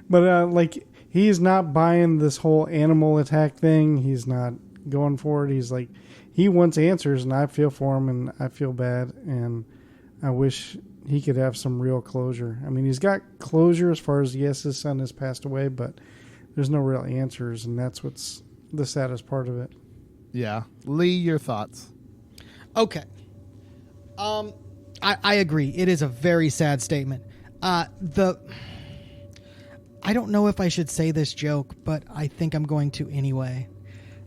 But like, he's not buying this whole animal attack thing. He's not going for it. He's like, he wants answers, and I feel for him, and I feel bad, and I wish he could have some real closure. I mean, he's got closure as far as, yes, his son has passed away, but there's no real answers, and that's what's the saddest part of it. Yeah. Lee, your thoughts? Okay. I agree. It is a very sad statement. I don't know if I should say this joke, but I think I'm going to anyway.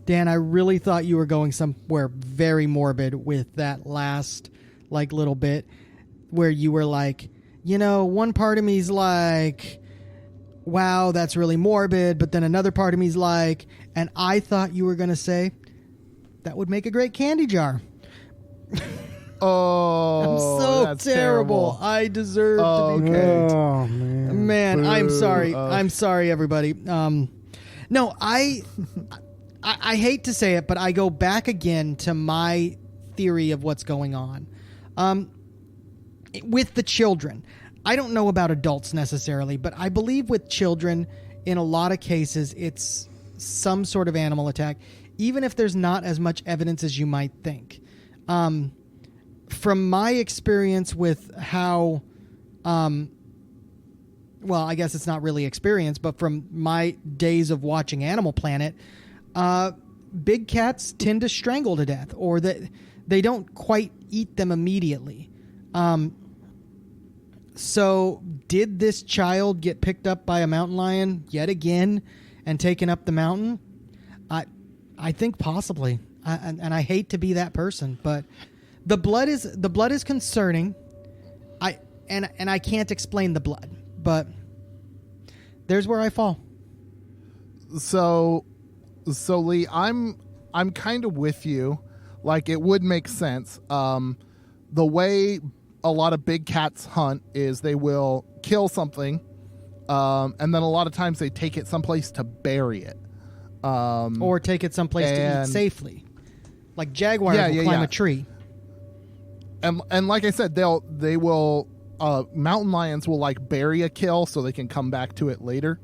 Dan, I really thought you were going somewhere very morbid with that last like little bit where you were like, you know, one part of me's like, wow, that's really morbid, but then another part of me's like, and I thought you were going to say that would make a great candy jar. Oh, I'm so that's terrible. I deserve to be. Okay. Oh man. Man, I'm sorry. I'm sorry, everybody. No, I hate to say it, but I go back again to my theory of what's going on. With the children, I don't know about adults necessarily, but I believe with children, in a lot of cases, it's some sort of animal attack, even if there's not as much evidence as you might think. From my experience with how, well, I guess it's not really experience, but from my days of watching Animal Planet, big cats tend to strangle to death, or that they don't quite eat them immediately. So did this child get picked up by a mountain lion yet again and taken up the mountain? I think possibly. And I hate to be that person, but the blood is concerning. I can't explain the blood, but there's where I fall. So Lee, I'm kind of with you. Like, it would make sense. The way a lot of big cats hunt is they will kill something, and then a lot of times they take it someplace to bury it. Or take it someplace to eat safely. Like jaguars will climb a tree. And like I said, they will mountain lions will like bury a kill so they can come back to it later.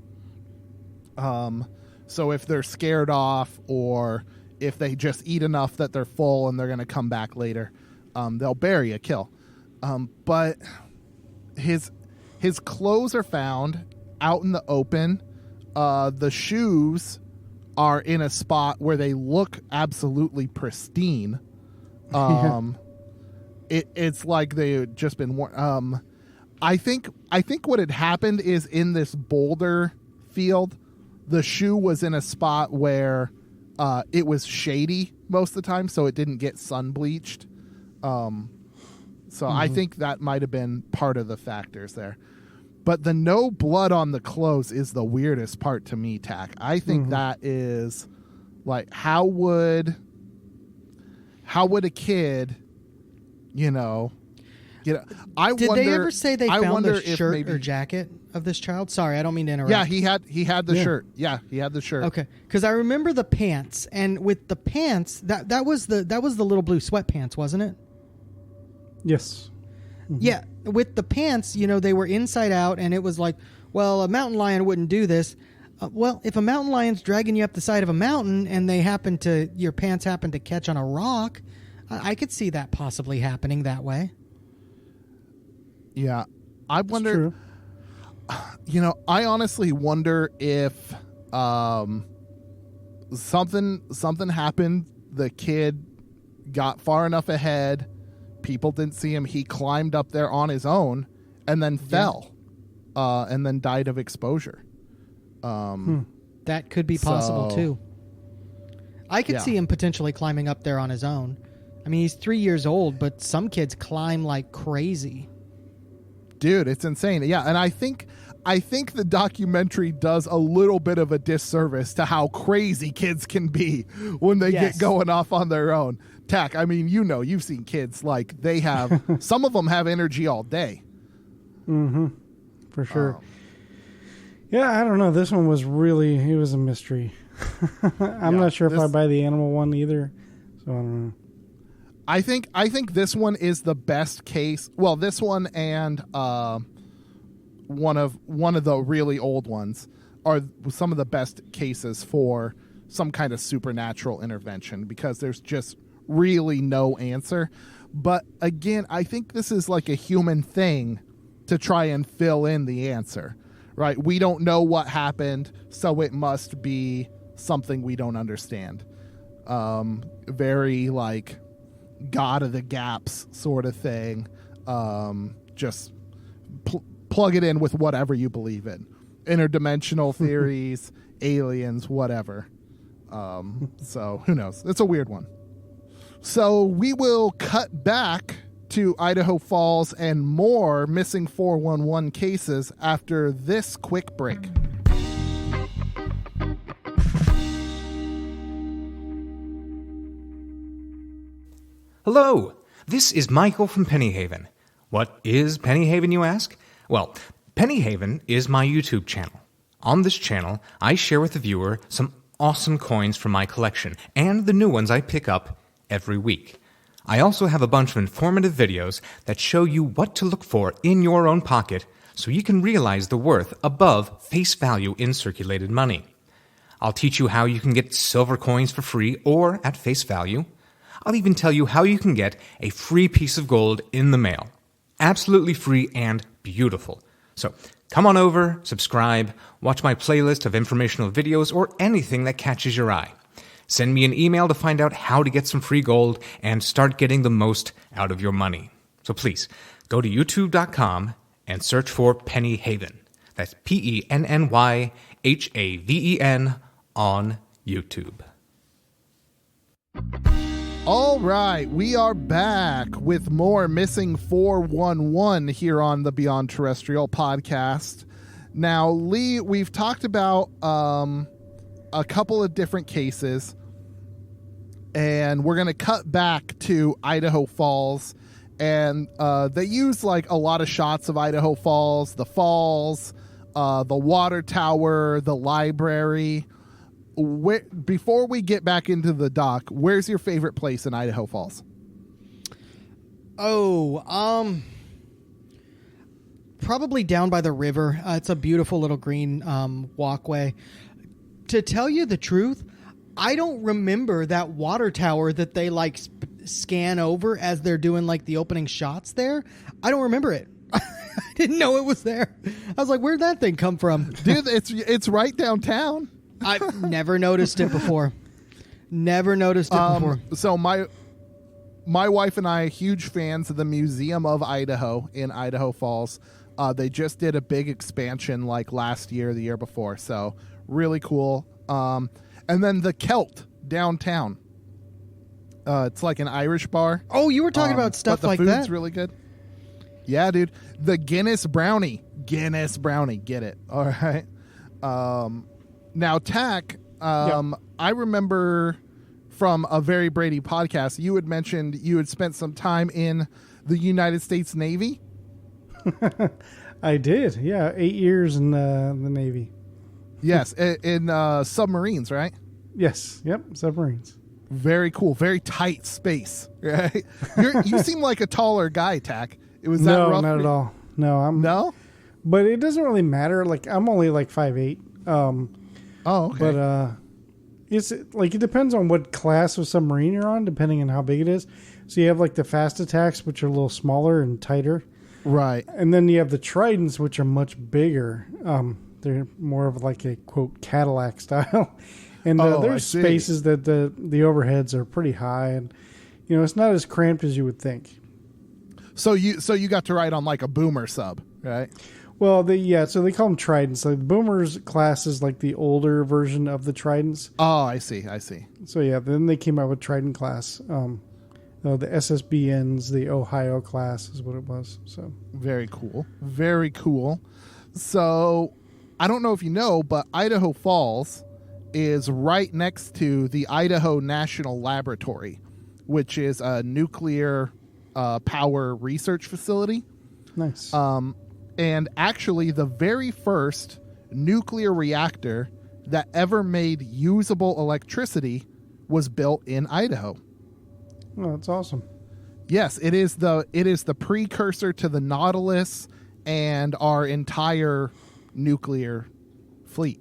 So if they're scared off, or if they just eat enough that they're full and they're going to come back later, they'll bury a kill. But his clothes are found out in the open. The shoes are in a spot where they look absolutely pristine. It's like they've just been worn. I think what had happened is, in this boulder field, the shoe was in a spot where it was shady most of the time, so it didn't get sun bleached. I think that might have been part of the factors there. But the no blood on the clothes is the weirdest part to me, Tack. I think that is like, how would a kid, I Did wonder, they ever say they I found wonder the if shirt maybe, or jacket of this child? Sorry, I don't mean to interrupt. Yeah, he had the shirt. Yeah, he had the shirt. Okay, because I remember the pants, and with the pants, that was the little blue sweatpants, wasn't it? Yes. Yeah, with the pants, they were inside out, and it was like, well, a mountain lion wouldn't do this. Well, if a mountain lion's dragging you up the side of a mountain and your pants happen to catch on a rock, I could see that possibly happening that way. Yeah, I wonder. I honestly wonder if something happened. The kid got far enough ahead. People didn't see him. He climbed up there on his own and then fell, and then died of exposure. That could be possible too. I could see him potentially climbing up there on his own. I mean, he's 3 years old, but some kids climb like crazy. Dude, it's insane. Yeah, and I think the documentary does a little bit of a disservice to how crazy kids can be when they get going off on their own. Tack, I mean, you've seen kids, like, they have some of them have energy all day. For sure. Yeah, I don't know. This one was it was a mystery. I'm not sure if I buy the animal one either. So I don't know. I think this one is the best case. Well, this one and one of the really old ones are some of the best cases for some kind of supernatural intervention, because there's just really no answer. But again, I think this is like a human thing to try and fill in the answer, right? We don't know what happened, so it must be something we don't understand. Very like God of the gaps sort of thing. Just plug it in with whatever you believe in. Interdimensional theories, aliens, whatever. So who knows? It's a weird one. So we will cut back to Idaho Falls and more missing 411 cases after this quick break. Hello, this is Michael from Pennyhaven. What is Pennyhaven, you ask? Well, Pennyhaven is my YouTube channel. On this channel, I share with the viewer some awesome coins from my collection and the new ones I pick up every week. I also have a bunch of informative videos that show you what to look for in your own pocket so you can realize the worth above face value in circulated money. I'll teach you how you can get silver coins for free or at face value. I'll even tell you how you can get a free piece of gold in the mail. Absolutely free and beautiful. So come on over, subscribe, watch my playlist of informational videos or anything that catches your eye. Send me an email to find out how to get some free gold and start getting the most out of your money. So please, go to youtube.com and search for Pennyhaven. That's PENNYHAVEN on YouTube. All right, we are back with more Missing 411 here on the Beyond Terrestrial podcast. Now, Lee, we've talked about a couple of different cases, and we're going to cut back to Idaho Falls, and they use like a lot of shots of Idaho Falls, the water tower, the library. Before we get back into the dock, where's your favorite place in Idaho Falls? probably down by the river. It's a beautiful little green walkway. To tell you the truth, I don't remember that water tower that they like scan over as they're doing like the opening shots there. I don't remember it. I didn't know it was there. I was like, where'd that thing come from? Dude, it's right downtown. I've never noticed it before. Never noticed it before. So my wife and I are huge fans of the Museum of Idaho in Idaho Falls. They just did a big expansion like last year, the year before. So really cool. And then the Celt downtown. It's like an Irish bar. Oh, you were talking about stuff but like the that? food's really good. Yeah, dude. The Guinness Brownie. Get it. All right. Now, Tack, I remember from a Very Brady podcast, you had mentioned you had spent some time in the United States Navy. I did. Yeah, 8 years in the Navy. Yes, in submarines, right? Yes. Yep. Submarines. Very cool. Very tight space, right? You seem like a taller guy, Tack. Was that No, rough? not at all. No, No? But it doesn't really matter. Like, I'm only like 5'8". Oh, okay. But it's like, it depends on what class of submarine you're on, depending on how big it is. So you have like the fast attacks, which are a little smaller and tighter. Right. And then you have the Tridents, which are much bigger. They're more of like a, quote, Cadillac style. And there's spaces that the overheads are pretty high. And, you know, it's not as cramped as you would think. So you got to ride on like a boomer sub, right? Well, so they call them Tridents. Like, Boomers class is like the older version of the Tridents. Oh, I see. So yeah, then they came out with Trident class. The SSBN's, the Ohio class is what it was. So very cool. So I don't know if you know, but Idaho Falls is right next to the Idaho National Laboratory, which is a nuclear power research facility. Nice. And actually the very first nuclear reactor that ever made usable electricity was built in Idaho. Oh, that's awesome. Yes, it is the precursor to the Nautilus and our entire nuclear fleet.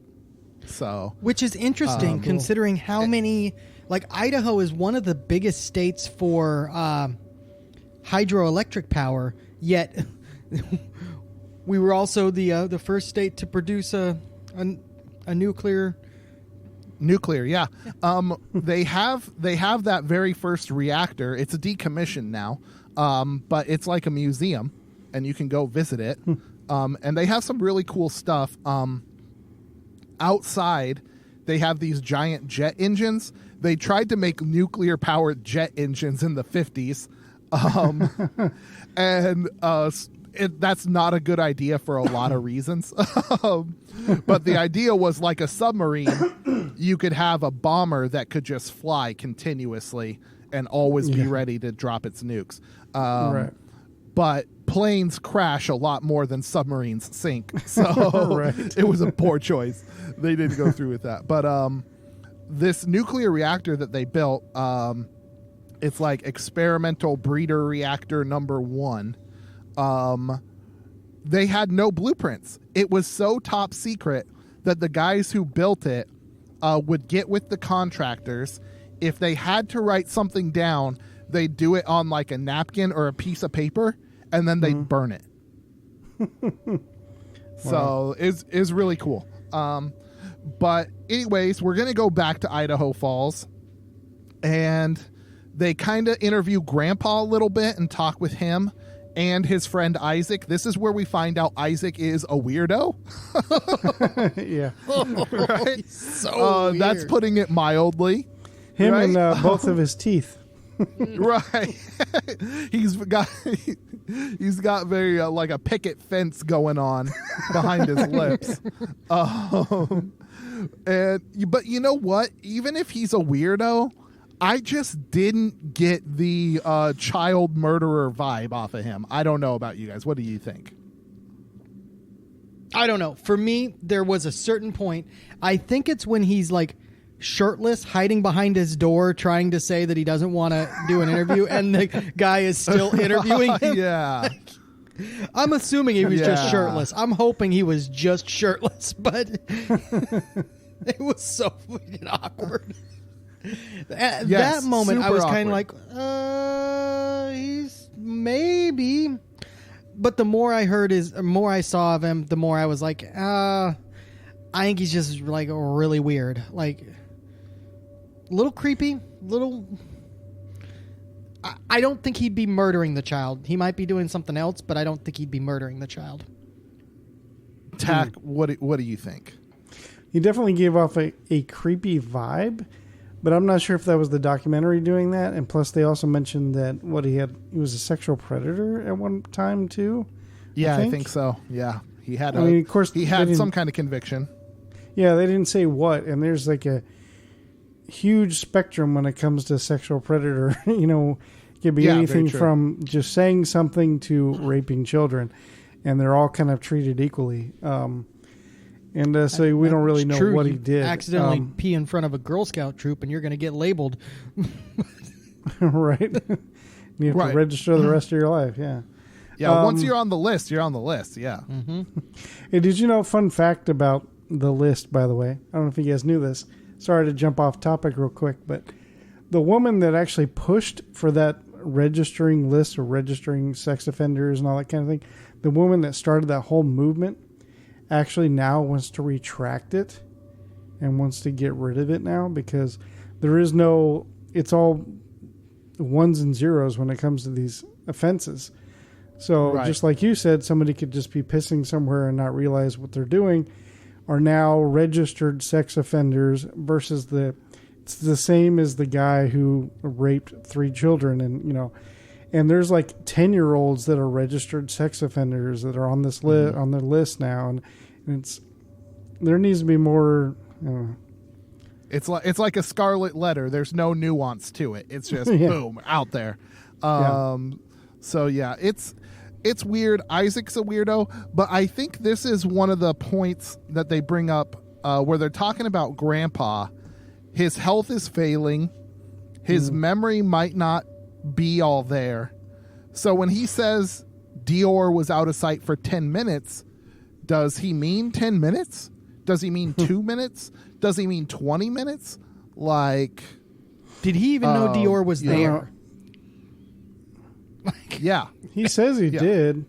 So, which is interesting considering how many, like, Idaho is one of the biggest states for hydroelectric power, yet we were also the first state to produce a nuclear. Yeah. They have that very first reactor. It's a decommissioned now, but it's like a museum, and you can go visit it. And they have some really cool stuff. Outside, they have these giant jet engines. They tried to make nuclear-powered jet engines in the 50s, and that's not a good idea for a lot of reasons. But the idea was, like a submarine, you could have a bomber that could just fly continuously and always be ready to drop its nukes. Right. But planes crash a lot more than submarines sink. So It was a poor choice. They didn't go through with that. But this nuclear reactor that they built, it's like experimental breeder reactor number 1. They had no blueprints. It was so top secret that the guys who built it would get with the contractors. If they had to write something down, they'd do it on like a napkin or a piece of paper, and then they'd burn it. So it's really cool. But anyways, we're going to go back to Idaho Falls, and they kind of interview Grandpa a little bit and talk with him and his friend Isaac. This is where we find out Isaac is a weirdo. Yeah. Right? So weird. That's putting it mildly. Him right? and both of his teeth. Right. He's got very like a picket fence going on behind his lips. But you know what? Even if he's a weirdo, I just didn't get the child murderer vibe off of him. I don't know about you guys. What do you think? I don't know. For me, there was a certain point. I think it's when he's like shirtless, hiding behind his door, trying to say that he doesn't want to do an interview, and the guy is still interviewing him. Yeah. I'm assuming he was just Yeah. shirtless. I'm hoping he was just shirtless, but it was so freaking awkward. At Yes, that moment, I super was kind of awkward. like, he's maybe. But the more I heard the more I saw of him, the more I was like, I think he's just like really weird, like a little creepy, little. I don't think he'd be murdering the child. He might be doing something else, but I don't think he'd be murdering the child. Tack, what do you think? He definitely gave off a creepy vibe, but I'm not sure if that was the documentary doing that. And plus, they also mentioned that he was a sexual predator at one time too. Yeah, I think so. Yeah, he had. Of course, he they had didn't- some kind of conviction. Yeah, they didn't say what, and there's like a huge spectrum when it comes to sexual predator. It could be Yeah, very anything true. from just saying something to raping children, and they're all kind of treated equally. So we don't really It's know true. what he You did. Accidentally pee in front of a Girl Scout troop, and you're going to get labeled. Right? You have Right. to register the rest of your life. Yeah. Yeah, once you're on the list, you're on the list. Yeah. Hey, did you know? Fun fact about the list, by the way. I don't know if you guys knew this. Sorry to jump off topic real quick, but the woman that actually pushed for that registering list or registering sex offenders and all that kind of thing, the woman that started that whole movement actually now wants to retract it and wants to get rid of it now because it's all ones and zeros when it comes to these offenses. So Right. just like you said, somebody could just be pissing somewhere and not realize what they're doing are now registered sex offenders versus it's the same as the guy who raped 3 children and there's like 10-year-olds that are registered sex offenders that are on this list on their list now and there needs to be more It's like a scarlet letter. There's no nuance to it. It's just Yeah. boom out there. So yeah, it's weird. Isaac's a weirdo, but I think this is one of the points that they bring up where they're talking about Grandpa. His health is failing. His memory might not be all there. So when he says Dior was out of sight for 10 minutes, does he mean 10 minutes? Does he mean 2 minutes? Does he mean 20 minutes? Like, Did he even know Dior was yeah. there? yeah. he says he Yeah. did.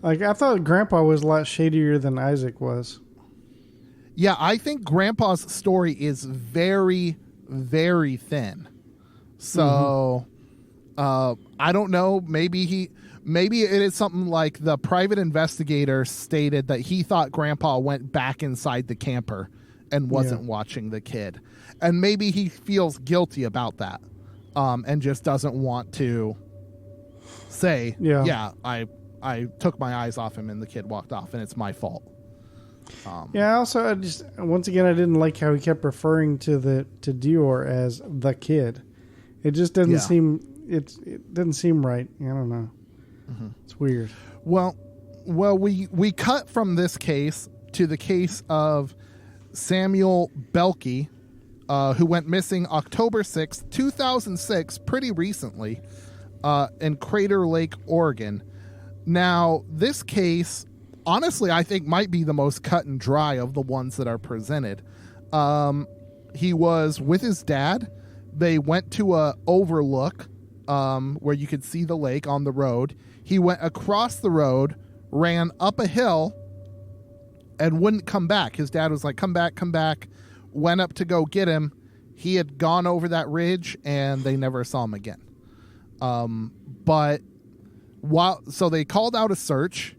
Like I thought Grandpa was a lot shadier than Isaac was. Yeah, I think Grandpa's story is very, very thin. So, I don't know. Maybe it is something like the private investigator stated that he thought Grandpa went back inside the camper and wasn't watching the kid. And maybe he feels guilty about that and just doesn't want to say, I took my eyes off him and the kid walked off and it's my fault. Yeah. Also, I didn't like how he kept referring to Dior as the kid. It just doesn't seem it doesn't seem right. I don't know. It's weird. Well, we cut from this case to the case of Samuel Belkey, who went missing October 6th, 2006, pretty recently, in Crater Lake, Oregon. Now, this case, honestly, I think might be the most cut and dry of the ones that are presented. He was with his dad. They went to a overlook where you could see the lake on the road. He went across the road, ran up a hill, and wouldn't come back. His dad was like, come back, went up to go get him. He had gone over that ridge, and they never saw him again. So they called out a search,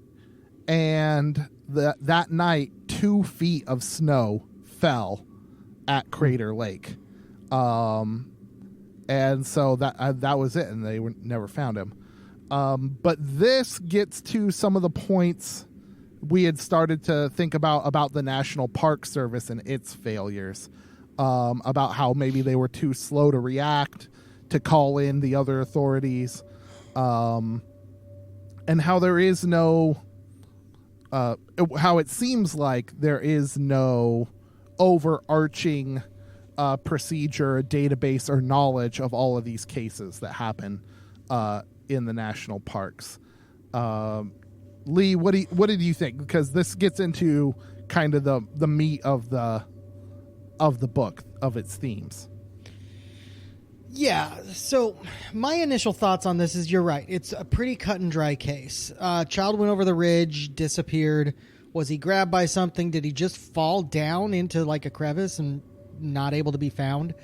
and that night, 2 feet of snow fell at Crater Lake. And so that was it, and they never found him. But this gets to some of the points we had started to think about the National Park Service and its failures, about how maybe they were too slow to react, to call in the other authorities, and how there is no, how it seems like there is no overarching procedure, database, or knowledge of all of these cases that happen in the national parks. Lee, what did you think? Because this gets into kind of the meat of the book, of its themes. Yeah, so my initial thoughts on this is you're right. It's a pretty cut and dry case. Child went over the ridge, disappeared. Was he grabbed by something? Did he just fall down into like a crevice and not able to be found?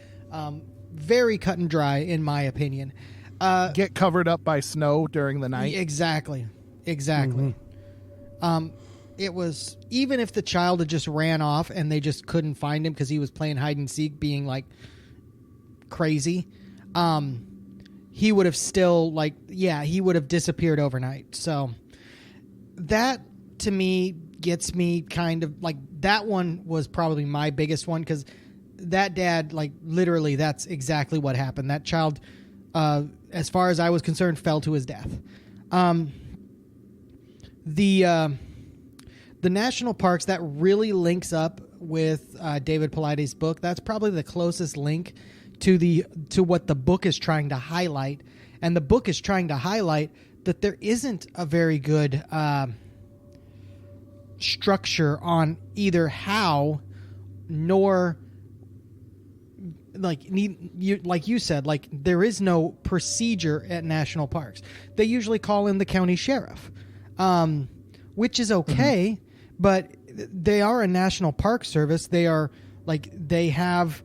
Very cut and dry, in my opinion. Get covered up by snow during the night. Exactly. It was, even if the child had just ran off and they just couldn't find him because he was playing hide and seek, being like crazy, he would have still he would have disappeared overnight. So that to me gets me kind of like, that one was probably my biggest one, because that dad, like, literally that's exactly what happened. That child, as far as I was concerned, fell to his death. The national parks, that really links up with David Paulides' book. That's probably the closest link to what the book is trying to highlight. And the book is trying to highlight that there isn't a very good structure on either how nor like you said, like, there is no procedure at national parks. They usually call in the county sheriff, which is okay, but they are a national park service. They are they have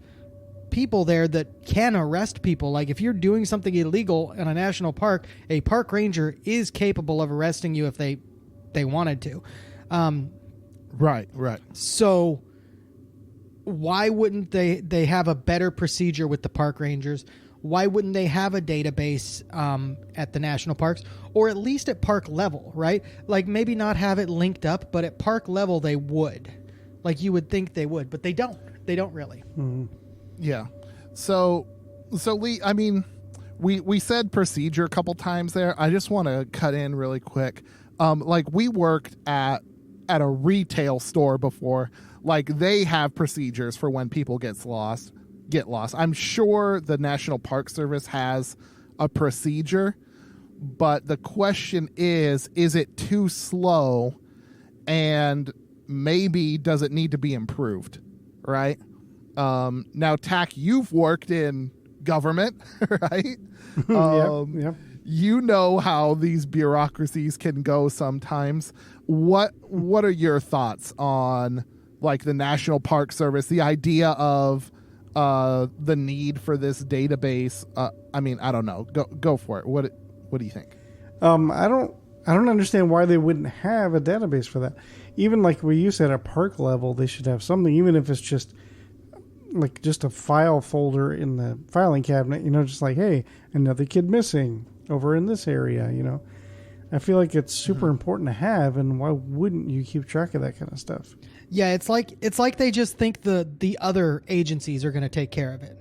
people there that can arrest people. Like, if you're doing something illegal in a national park, a park ranger is capable of arresting you if they wanted to. Right. So why wouldn't they have a better procedure with the park rangers? Why wouldn't they have a database at the national parks, or at least at park level, right? Like, maybe not have it linked up, but at park level they would. Like, you would think they would, but they don't. They don't really. Mm-hmm. Yeah. So Lee, I mean, we said procedure a couple times there. I just want to cut in really quick. Like, we worked at a retail store before. Like, they have procedures for when people get lost. I'm sure the National Park Service has a procedure, but the question is it too slow, and maybe does it need to be improved, right? Now, Tack, you've worked in government, right? Yep. You know how these bureaucracies can go sometimes. What are your thoughts on, like, the National Park Service, the idea of the need for this database? I mean, I don't know. Go for it. What do you think? I don't understand why they wouldn't have a database for that. Even like we used at a park level, they should have something, even if it's just a file folder in the filing cabinet, just like, hey, another kid missing over in this area, I feel like it's super important to have, and why wouldn't you keep track of that kind of stuff? Yeah, it's like they just think the other agencies are going to take care of it.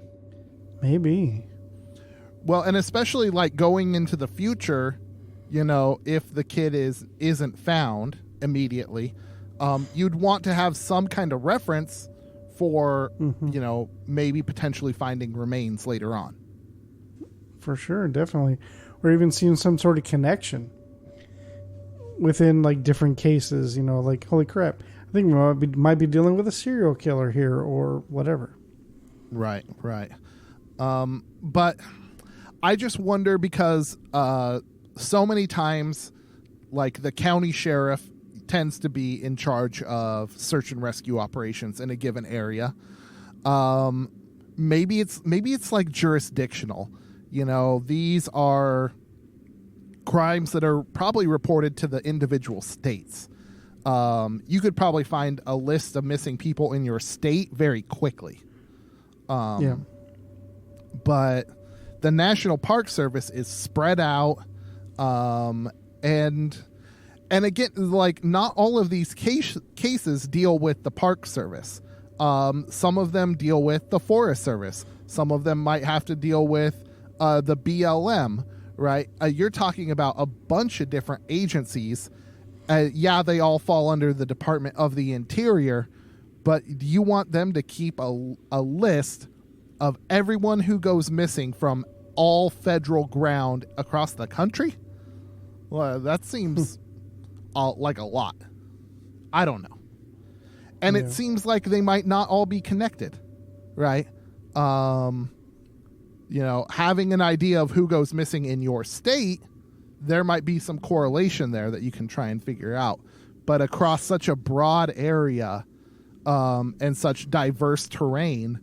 Maybe. Well, and especially like going into the future, if the kid isn't found immediately, you'd want to have some kind of reference for, maybe potentially finding remains later on. For sure, definitely. Or even seeing some sort of connection within like different cases, like, holy crap, I think we might be dealing with a serial killer here or whatever. Right. But I just wonder, because so many times, like, the county sheriff tends to be in charge of search and rescue operations in a given area. Maybe it's like jurisdictional. These are crimes that are probably reported to the individual states. You could probably find a list of missing people in your state very quickly. Yeah. But the National Park Service is spread out. And again, like, not all of these cases deal with the Park Service. Some of them deal with the Forest Service. Some of them might have to deal with the BLM, right? You're talking about a bunch of different agencies. They all fall under the Department of the Interior, but do you want them to keep a list of everyone who goes missing from all federal ground across the country? Well, that seems like a lot. I don't know. And it seems like they might not all be connected, right? Having an idea of who goes missing in your state, there might be some correlation there that you can try and figure out. But across such a broad area and such diverse terrain,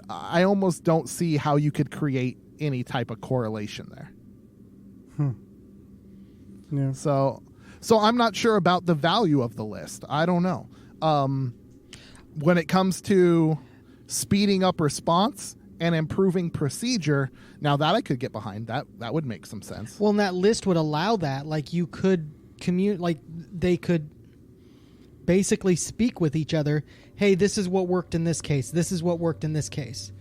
I almost don't see how you could create any type of correlation there. Yeah. So I'm not sure about the value of the list. I don't know. When it comes to speeding up response and improving procedure, now that I could get behind, that would make some sense. Well, and that list would allow that. Like, you could they could basically speak with each other. Hey, this is what worked in this case. This is what worked in this case.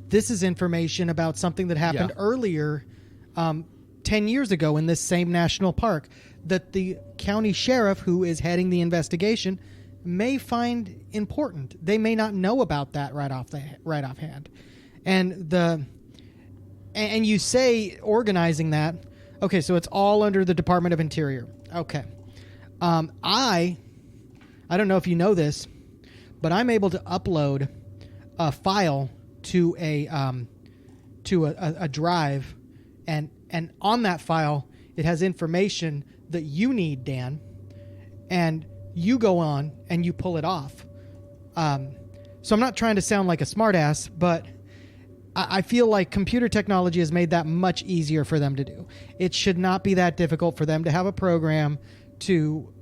This is information about something that happened earlier, 10 years ago in this same national park, that the county sheriff who is heading the investigation may find important. They may not know about that right offhand. And you say organizing that. Okay, so it's all under the Department of Interior. Okay. I don't know if you know this, but I'm able to upload a file to a drive, and on that file it has information that you need, Dan, and you go on and you pull it off. So I'm not trying to sound like a smartass, but I feel like computer technology has made that much easier for them to do. It should not be that difficult for them to have a program to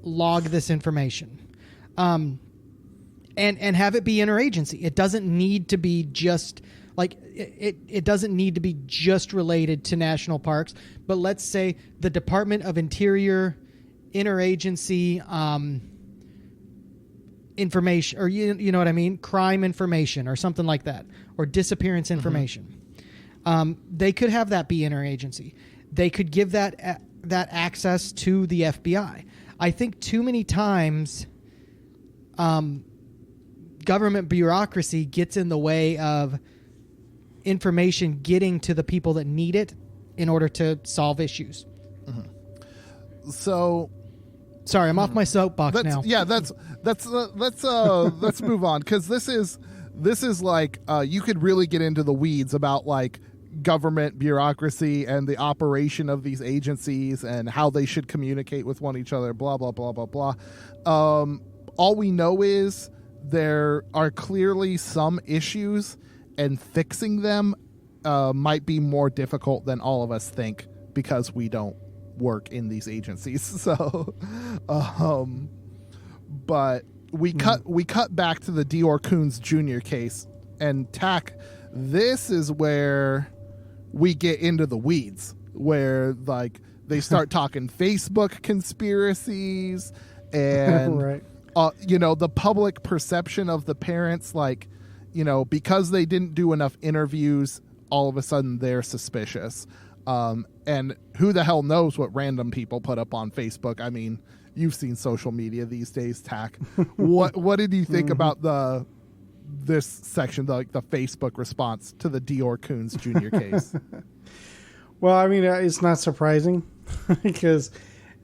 log this information. And have it be interagency. It doesn't need to be just like it doesn't need to be just related to national parks, but let's say the Department of Interior interagency information, or you know what I mean, crime information or something like that, or disappearance information. They could have that be interagency. They could give that access to the FBI. I think too many times government bureaucracy gets in the way of information getting to the people that need it in order to solve issues. So, sorry, I'm off my soapbox now. Yeah, let's move on, because this is like you could really get into the weeds about like government bureaucracy and the operation of these agencies and how they should communicate with one each other. Blah blah blah blah blah. All we know is there are clearly some issues, and fixing them might be more difficult than all of us think, because we don't work in these agencies. So, but we cut back to the Dior Coons Jr. case, and Tack, this is where we get into the weeds, where like they start talking Facebook conspiracies and right. The public perception of the parents, like, because they didn't do enough interviews, all of a sudden they're suspicious. And who the hell knows what random people put up on Facebook? I mean, you've seen social media these days, Tack. What did you think about this section, the Facebook response to the Dior Coons Jr. case? Well, I mean, it's not surprising because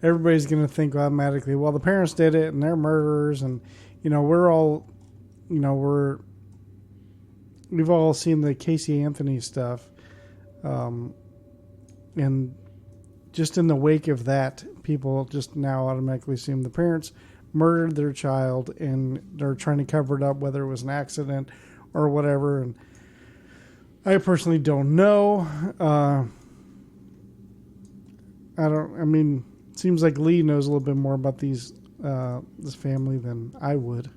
everybody's going to think automatically, well, the parents did it and they're murderers, and we're all, we've all seen the Casey Anthony stuff. And just in the wake of that, people just now automatically assume the parents murdered their child and they're trying to cover it up, whether it was an accident or whatever. And I personally don't know. It seems like Lee knows a little bit more about this family than I would.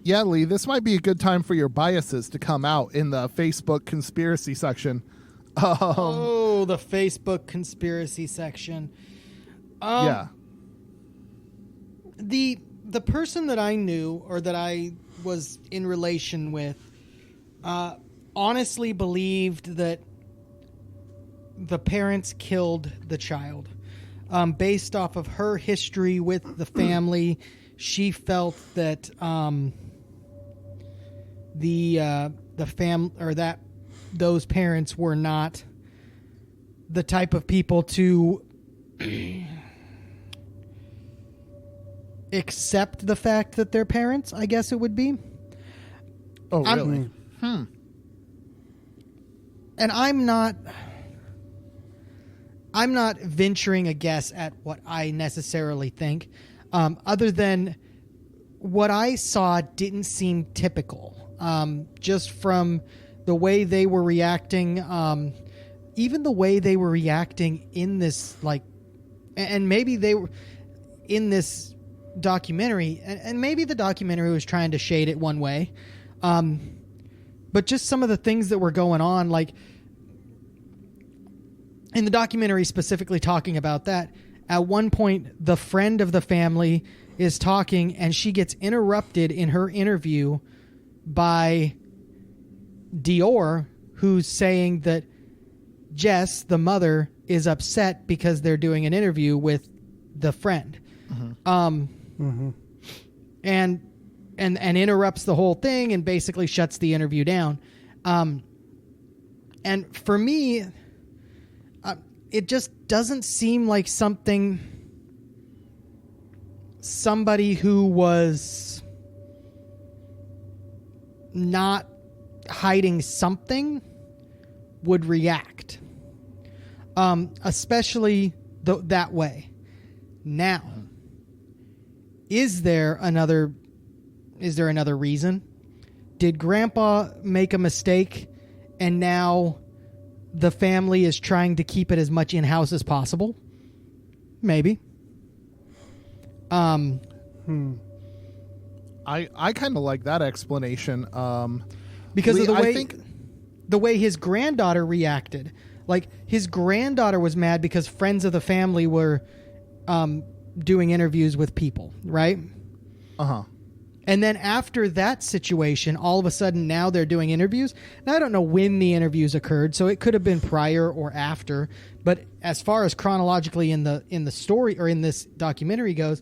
Yeah, Lee, this might be a good time for your biases to come out in the Facebook conspiracy section. The Facebook conspiracy section. Yeah. The person that I knew, or that I was in relation with, honestly believed that the parents killed the child. Based off of her history with the family, she felt that those parents were not the type of people to accept the fact that they're parents, I guess it would be. Oh, really? And I'm not venturing a guess at what I necessarily think, other than what I saw didn't seem typical. Just from the way they were reacting, even the way they were reacting in this, like, and maybe they were in this documentary, and maybe the documentary was trying to shade it one way, but just some of the things that were going on, like in the documentary specifically talking about that, at one point the friend of the family is talking and she gets interrupted in her interview by Dior, who's saying that Jess, the mother, is upset because they're doing an interview with the friend. And interrupts the whole thing and basically shuts the interview down. And for me, it just doesn't seem like somebody who was not hiding something would react, especially that way. Now, is there another reason? Did Grandpa make a mistake and now the family is trying to keep it as much in-house as possible? Maybe. I kind of like that explanation. Because Lee, of I think the way his granddaughter reacted. Like, his granddaughter was mad because friends of the family were doing interviews with people, right? Uh-huh. And then after that situation, all of a sudden now they're doing interviews. Now, I don't know when the interviews occurred, so it could have been prior or after. But as far as chronologically in the story or in this documentary goes,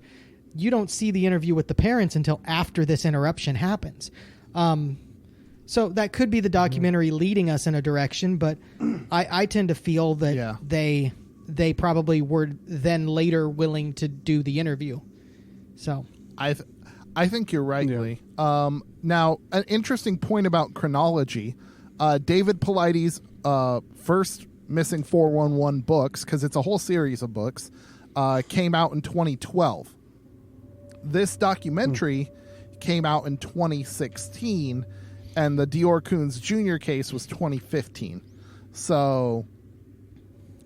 you don't see the interview with the parents until after this interruption happens. So that could be the documentary leading us in a direction, but I tend to feel that they probably were then later willing to do the interview. So I think you're right, Lee. Now, an interesting point about chronology. David Paulides' first Missing 411 books, because it's a whole series of books, came out in 2012. This documentary came out in 2016, and the Dior Coons Jr. case was 2015. So,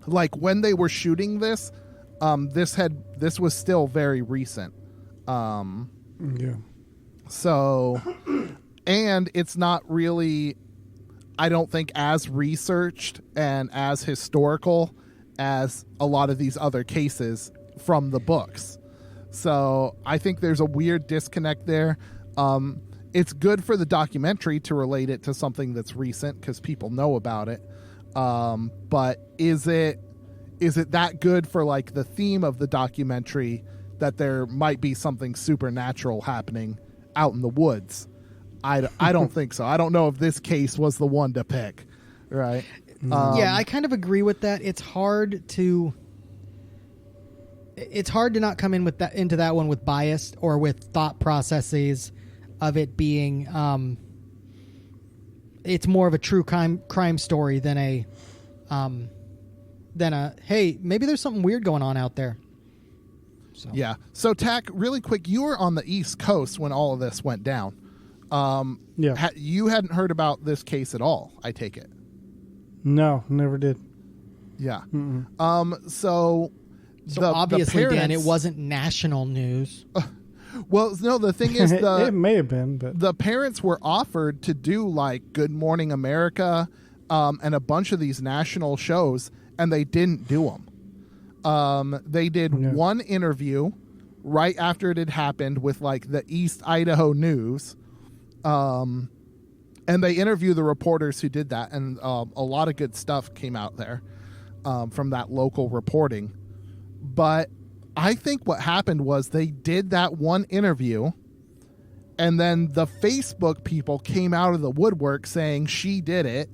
like, when they were shooting this, this was still very recent. So, and it's not really, I don't think, as researched and as historical as a lot of these other cases from the books. So I think there's a weird disconnect there. It's good for the documentary to relate it to something that's recent because people know about it. But is it that good for, like, the theme of the documentary that there might be something supernatural happening out in the woods? I don't think so. I don't know if this case was the one to pick, right? Yeah, I kind of agree with that. It's hard to not come in with that into that one with bias or with thought processes of it being it's more of a true crime story than a hey, maybe there's something weird going on out there. So. Yeah. So, Tack, really quick, you were on the East Coast when all of this went down. You hadn't heard about this case at all, I take it. No, never did. Yeah. So obviously, the parents, Dan, it wasn't national news. Well, no, the thing is, it may have been, but the parents were offered to do, like, Good Morning America and a bunch of these national shows, and they didn't do them. They did one interview right after it had happened with, like, the East Idaho News. And they interviewed the reporters who did that, and a lot of good stuff came out there from that local reporting. But I think what happened was they did that one interview, and then the Facebook people came out of the woodwork saying she did it,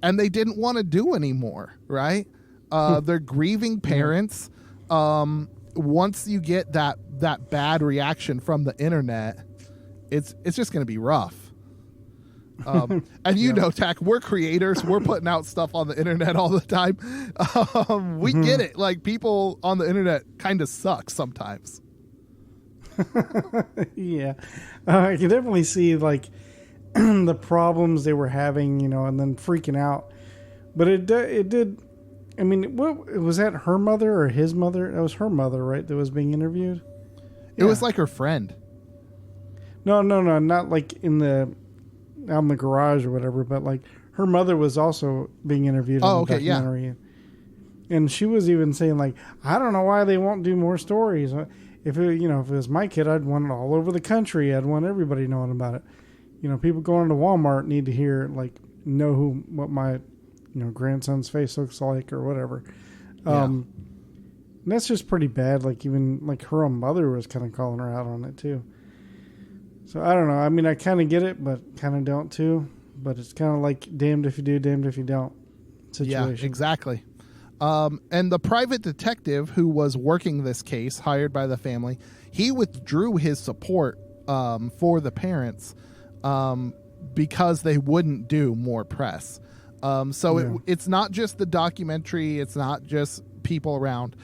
and they didn't want to do anymore, right? They're grieving parents. once you get that bad reaction from the internet, it's just going to be rough. And know, Tack, we're creators. We're putting out stuff on the internet all the time. We get it. Like, people on the internet kind of suck sometimes. Yeah. I can definitely see, like, the problems they were having, you know, and then freaking out. But it did. I mean, what was that? Her mother or his mother? That was her mother, right? That was being interviewed. It was like her friend. No, not like out in the garage or whatever, but like her mother was also being interviewed in the documentary. Yeah. And she was even saying, like, I don't know why they won't do more stories. If it was my kid, I'd want it all over the country. I'd want everybody knowing about it. You know, people going to Walmart need to hear, like, know what my, grandson's face looks like or whatever. And that's just pretty bad. Like, even like her own mother was kind of calling her out on it too. So I don't know. I mean, I kind of get it, but kind of don't too. But it's kind of like damned if you do, damned if you don't situation. Yeah, exactly. And the private detective who was working this case, hired by the family, he withdrew his support for the parents because they wouldn't do more press. It's not just the documentary. It's not just people around.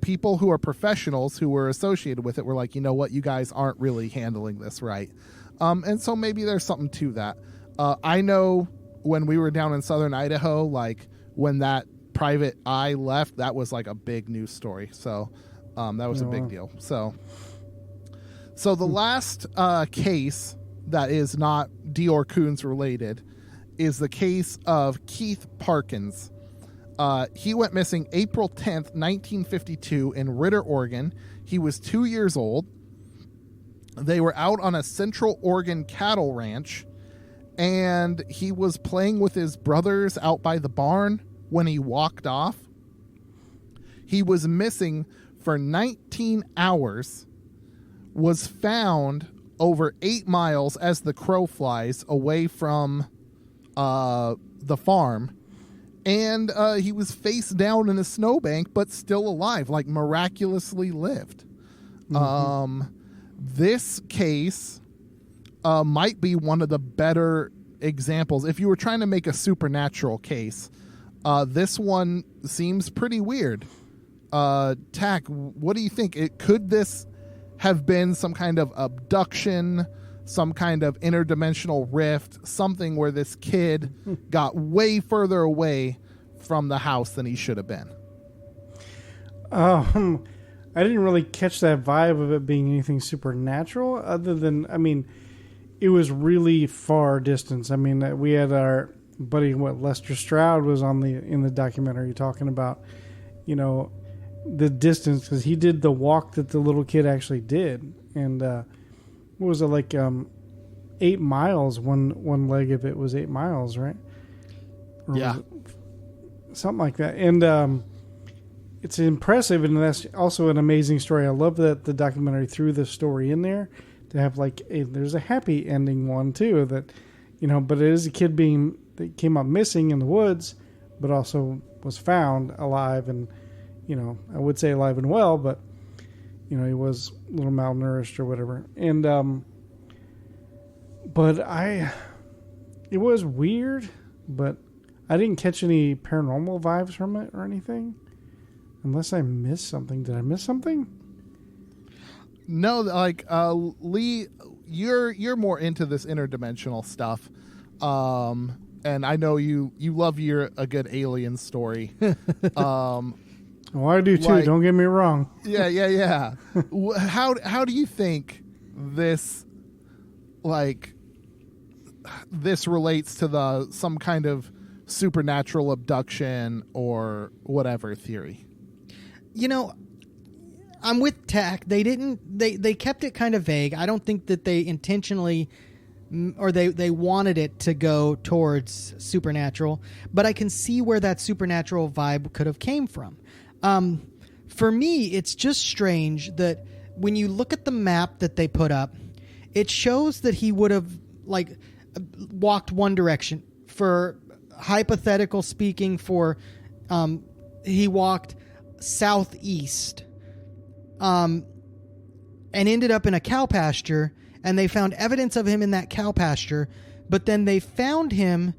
People who are professionals who were associated with it were like, you know what, you guys aren't really handling this right. And so maybe there's something to that. I know when we were down in southern Idaho, like when that private eye left, that was like a big news story. So that was a big deal. So the last case that is not Dior Coons related is the case of Keith Parkins. He went missing April 10th, 1952 in Ritter, Oregon. He was 2 years old. They were out on a Central Oregon cattle ranch, and he was playing with his brothers out by the barn when he walked off. He was missing for 19 hours, was found over 8 miles as the crow flies away from the farm. And he was face down in a snowbank, but still alive, like miraculously lived. This case might be one of the better examples. If you were trying to make a supernatural case, this one seems pretty weird. Tack, what do you think? Could this have been some kind of abduction, some kind of interdimensional rift, something where this kid got way further away from the house than he should have been? I didn't really catch that vibe of it being anything supernatural, other than, I mean, it was really far distance. I mean, we had our buddy, Lester Stroud was in the documentary talking about, the distance, because he did the walk that the little kid actually did. And what was it, like 8 miles? One leg of it was 8 miles, right? Or yeah, something like that. And it's impressive, and that's also an amazing story. I love that the documentary threw this story in there to have there's a happy ending one too, that but it is a kid that came up missing in the woods, but also was found alive, and I would say alive and well, but he was a little malnourished or whatever. And but it was weird, but I didn't catch any paranormal vibes from it or anything. Unless I missed something. Did I miss something? No, like Lee, you're more into this interdimensional stuff. And I know you love a good alien story. Oh, I do too. Don't get me wrong. Yeah. How do you think this relates to some kind of supernatural abduction or whatever theory? I'm with Tack. They kept it kind of vague. I don't think that they intentionally or they wanted it to go towards supernatural, but I can see where that supernatural vibe could have came from. For me, it's just strange that when you look at the map that they put up, it shows that he would have walked one direction. For hypothetical speaking, he walked southeast, and ended up in a cow pasture, and they found evidence of him in that cow pasture, but then they found him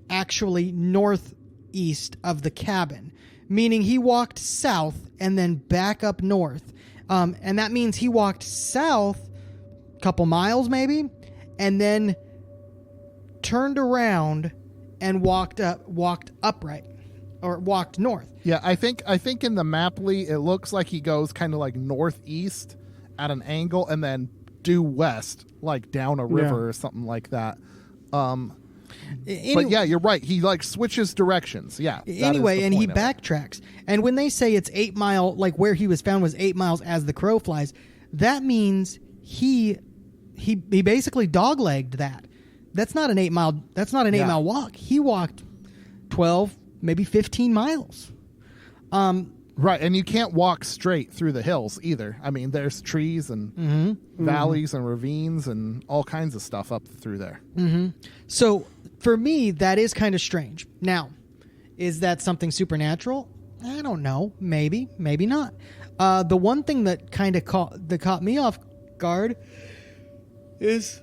actually northeast of the cabin, meaning he walked south and then back up north. And that means he walked south a couple miles maybe, and then turned around and walked upright, or walked north. Yeah, I think in the map, Lee, it looks like he goes kind of like northeast at an angle and then due west, like down a river or something like that. But yeah, you're right. He like switches directions. Yeah. Anyway, and he backtracks. And when they say it's 8 mile, like where he was found was 8 miles as the crow flies, that means he basically doglegged that. That's not an 8 mile. That's not an 8 mile walk. He walked 12, maybe 15 miles. Right, and you can't walk straight through the hills either. I mean, there's trees and valleys and ravines and all kinds of stuff up through there. Mm-hmm. So for me, that is kind of strange. Now, is that something supernatural? I don't know. Maybe, maybe not. The one thing that kind of caught me off guard is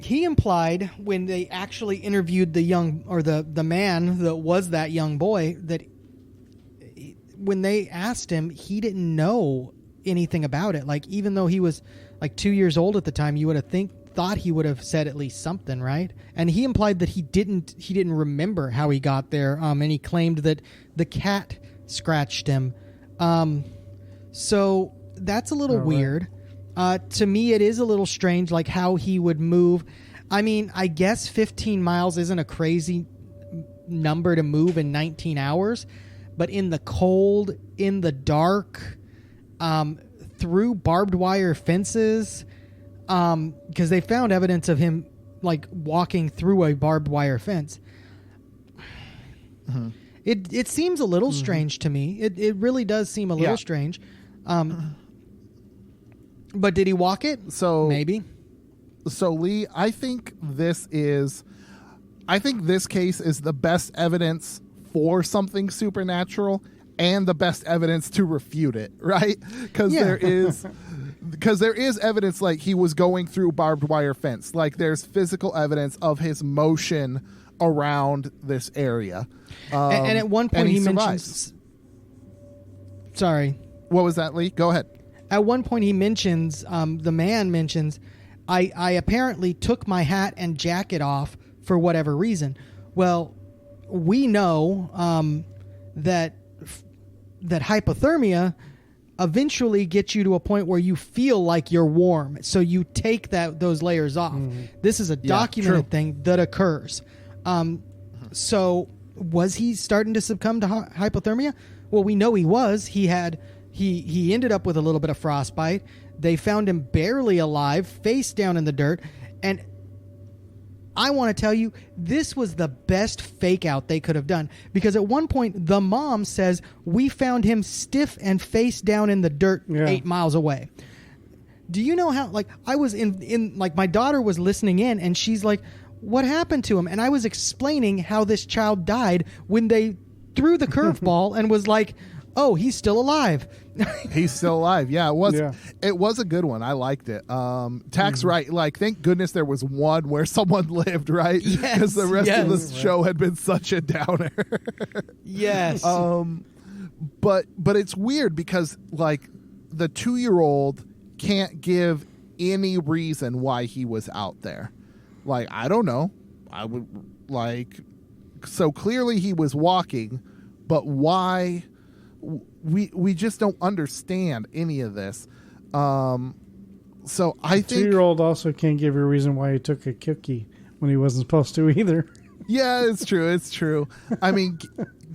he implied when they actually interviewed the young, or the man that was that young boy, that when they asked him, he didn't know anything about it. Like, even though he was like 2 years old at the time, you would have thought he would have said at least something, right? And he implied that he didn't remember how he got there. And he claimed that the cat scratched him. So that's a little weird. To me, it is a little strange, like how he would move. I mean, I guess 15 miles isn't a crazy number to move in 19 hours. But in the cold, in the dark, through barbed wire fences, because they found evidence of him like walking through a barbed wire fence. Mm-hmm. It seems a little strange to me. It really does seem a little strange. But did he walk it? So maybe. So Lee, I think this case is the best evidence for something supernatural and the best evidence to refute it, right? Because there is evidence like he was going through barbed wire fence. Like there's physical evidence of his motion around this area. And at one point he mentions... Sorry. What was that, Lee? Go ahead. At one point he mentions, the man mentions, I apparently took my hat and jacket off for whatever reason. Well, we know that hypothermia eventually gets you to a point where you feel like you're warm, so you take those layers off. This is a documented thing that occurs. So was he starting to succumb to hypothermia? Well, we know he was. He ended up with a little bit of frostbite. They found him barely alive, face down in the dirt, and I want to tell you, this was the best fake out they could have done, because at one point the mom says, we found him stiff and face down in the dirt 8 miles away. Do you know how, like, I was in like, my daughter was listening in and she's like, what happened to him? And I was explaining how this child died when they threw the curveball and was like, oh, he's still alive. He's still alive. Yeah, it was a good one. I liked it. Tax right. Like, thank goodness there was one where someone lived, right? Because the rest of the show had been such a downer. Yes. But it's weird because like the 2-year-old can't give any reason why he was out there. Like, I don't know. I would like, so clearly he was walking, but why? We just don't understand any of this. So I think 2-year-old also can't give you a reason why he took a cookie when he wasn't supposed to either. Yeah, it's true. It's true. I mean,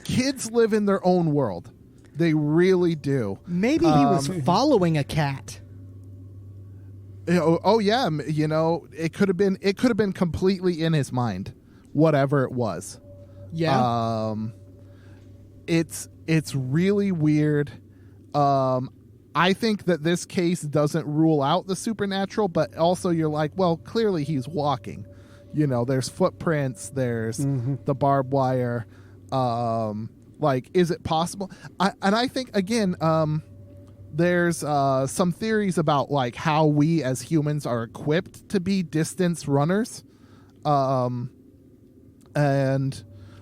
kids live in their own world. They really do. Maybe he was following a cat. Oh yeah, you know, it could have been completely in his mind, whatever it was. Yeah. It's really weird. I think that this case doesn't rule out the supernatural, but also you're like, well, clearly he's walking. You know, there's footprints, there's the barbed wire. Like, is it possible? I think, again, there's some theories about like how we as humans are equipped to be distance runners. And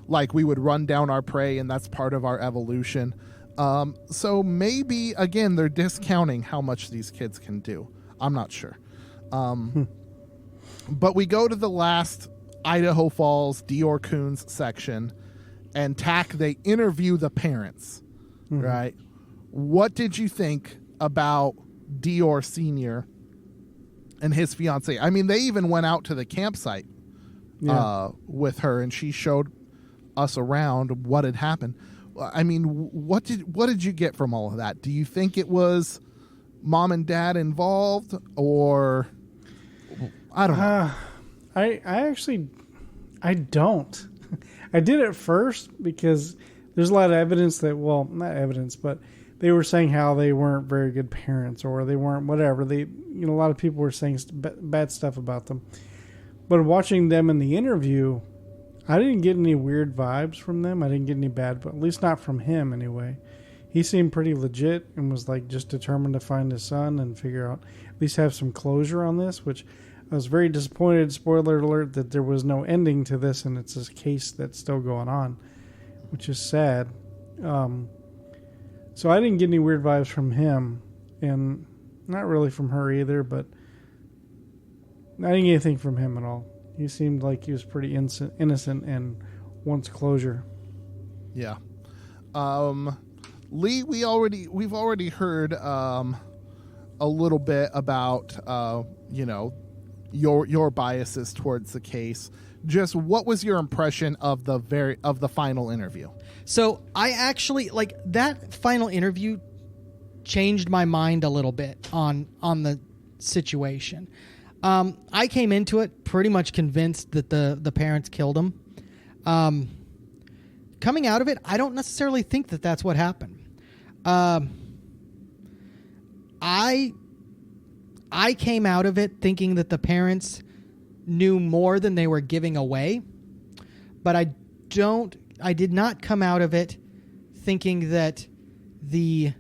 like we would run down our prey, and that's part of our evolution. So maybe, again, they're discounting how much these kids can do. I'm not sure. But we go to the last Idaho Falls Dior Coons section, and they interview the parents, right? What did you think about Dior Sr. and his fiance? I mean, they even went out to the campsite with her, and she showed us around what had happened. I mean, what did you get from all of that? Do you think it was mom and dad involved, or I don't know? I don't. I did at first because there's a lot of evidence that, well, not evidence, but they were saying how they weren't very good parents, or they weren't whatever. A lot of people were saying bad stuff about them. But watching them in the interview, I didn't get any weird vibes from them. I didn't get any bad, but at least not from him anyway. He seemed pretty legit and was like just determined to find his son and figure out, at least have some closure on this, which I was very disappointed, spoiler alert, that there was no ending to this, and it's a case that's still going on, which is sad. So I didn't get any weird vibes from him, and not really from her either, but I didn't get anything from him at all. He seemed like he was pretty innocent and wants closure. Yeah. Lee, we've already heard a little bit about your biases towards the case. Just what was your impression of the final interview? So I actually like that final interview changed my mind a little bit on the situation. I came into it pretty much convinced that the parents killed him. Coming out of it, I don't necessarily think that that's what happened. I came out of it thinking that the parents knew more than they were giving away, but I did not come out of it thinking that the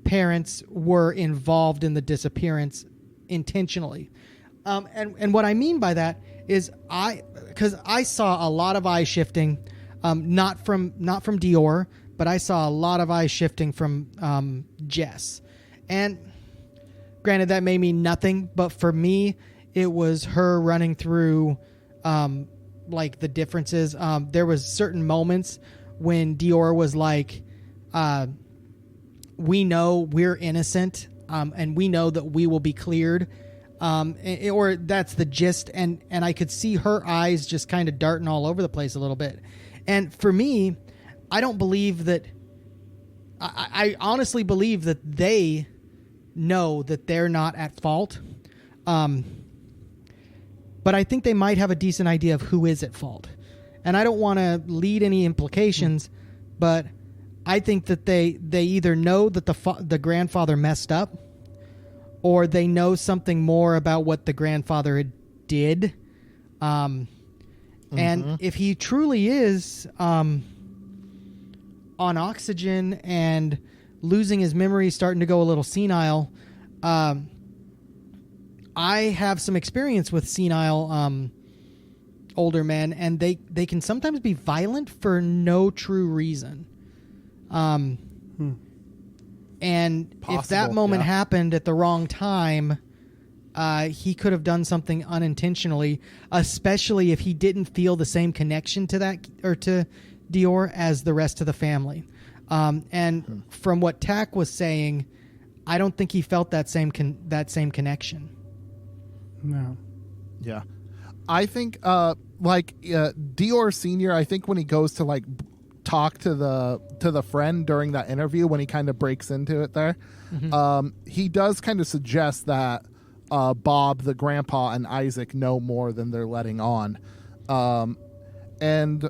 parents were involved in the disappearance intentionally. And what I mean by that is because I saw a lot of eye shifting, not from Dior, but I saw a lot of eye shifting from Jess. And granted, that may mean nothing, but for me, it was her running through like the differences. There was certain moments when Dior was like, we know we're innocent, and we know that we will be cleared, or that's the gist. And I could see her eyes just kind of darting all over the place a little bit. And for me, I don't believe that. I honestly believe that they know that they're not at fault. But I think they might have a decent idea of who is at fault. And I don't want to lead any implications, but I think that they either know that the grandfather messed up, or they know something more about what the grandfather did. And if he truly is on oxygen and losing his memory, starting to go a little senile, I have some experience with senile older men, and they can sometimes be violent for no true reason. And if that moment happened at the wrong time, he could have done something unintentionally, especially if he didn't feel the same connection to that or to Dior as the rest of the family. And from what Tack was saying, I don't think he felt that same connection. No. Yeah. I think Dior Sr., I think when he goes to like talk to the friend during that interview, when he kind of breaks into it there, he does kind of suggest that Bob, the grandpa, and Isaac know more than they're letting on. And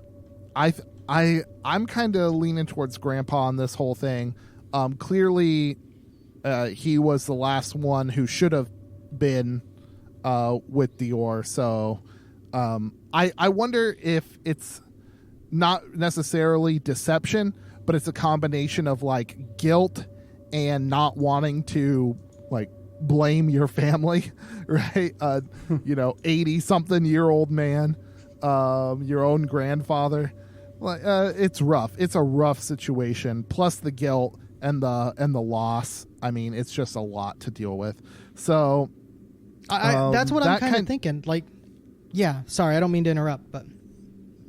I'm kind of leaning towards grandpa on this whole thing. Clearly he was the last one who should have been with Dior. So I wonder if it's not necessarily deception, but it's a combination of like guilt and not wanting to like blame your family, right? 80 something year old man, your own grandfather. Like, it's rough. It's a rough situation. Plus the guilt and the loss. I mean, it's just a lot to deal with. So that's what I'm kind of thinking. Like, yeah, sorry, I don't mean to interrupt, but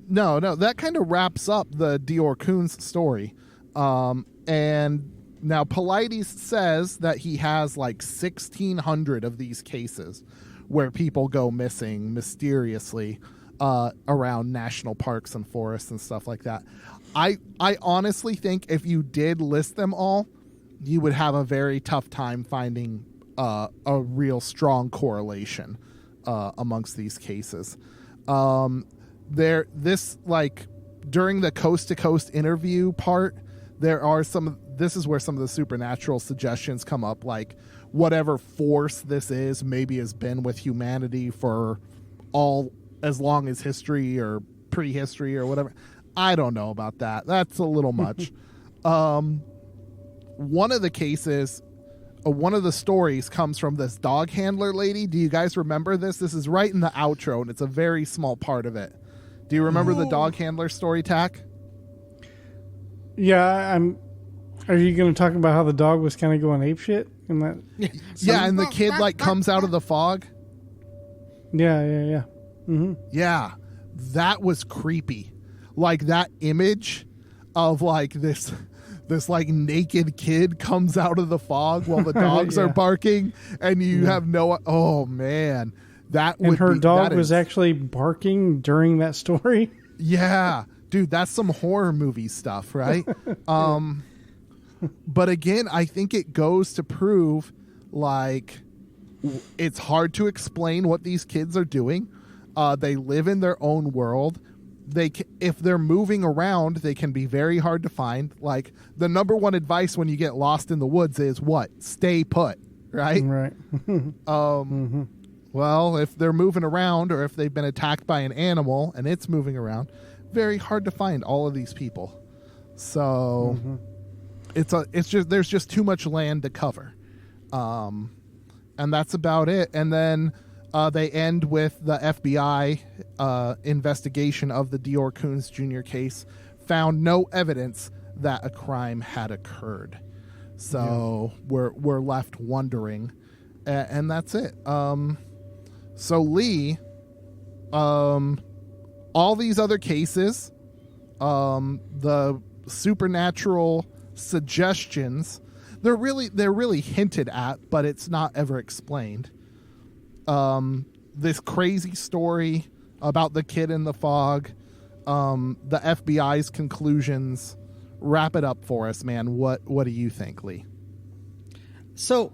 no, that kind of wraps up the Dior Kunz story. And now Paulides says that he has like 1,600 of these cases where people go missing mysteriously around national parks and forests and stuff like that. I honestly think if you did list them all, you would have a very tough time finding a real strong correlation amongst these cases. During the coast to coast interview part, this is where some of the supernatural suggestions come up, like whatever force this is maybe has been with humanity for as long as history or prehistory or whatever. I don't know about that. That's a little much. One of the cases, one of the stories comes from this dog handler lady. Do you guys remember this? This is right in the outro, and it's a very small part of it. Do you remember the dog handler story, Tack? Yeah, Are you going to talk about how the dog was kind of going apeshit in that? Yeah, and the kid like comes out of the fog. Yeah. Mm-hmm. Yeah, that was creepy. Like that image of like this like naked kid comes out of the fog while the dogs are barking, and you have no. Oh man, her dog was actually barking during that story. Yeah, dude, that's some horror movie stuff, right? But again, I think it goes to prove like it's hard to explain what these kids are doing. They live in their own world. If they're moving around, they can be very hard to find. Like the number one advice when you get lost in the woods is what? Stay put, right? Right. Well, if they're moving around or if they've been attacked by an animal and it's moving around, very hard to find all of these people. So there's just too much land to cover. And that's about it. And then they end with the FBI investigation of the Dior Kunz Jr. case found no evidence that a crime had occurred. So we're left wondering, and that's it. So Lee, all these other cases, the supernatural suggestions, they're really hinted at, but it's not ever explained. This crazy story about the kid in the fog, the FBI's conclusions. Wrap it up for us, man. What do you think, Lee? So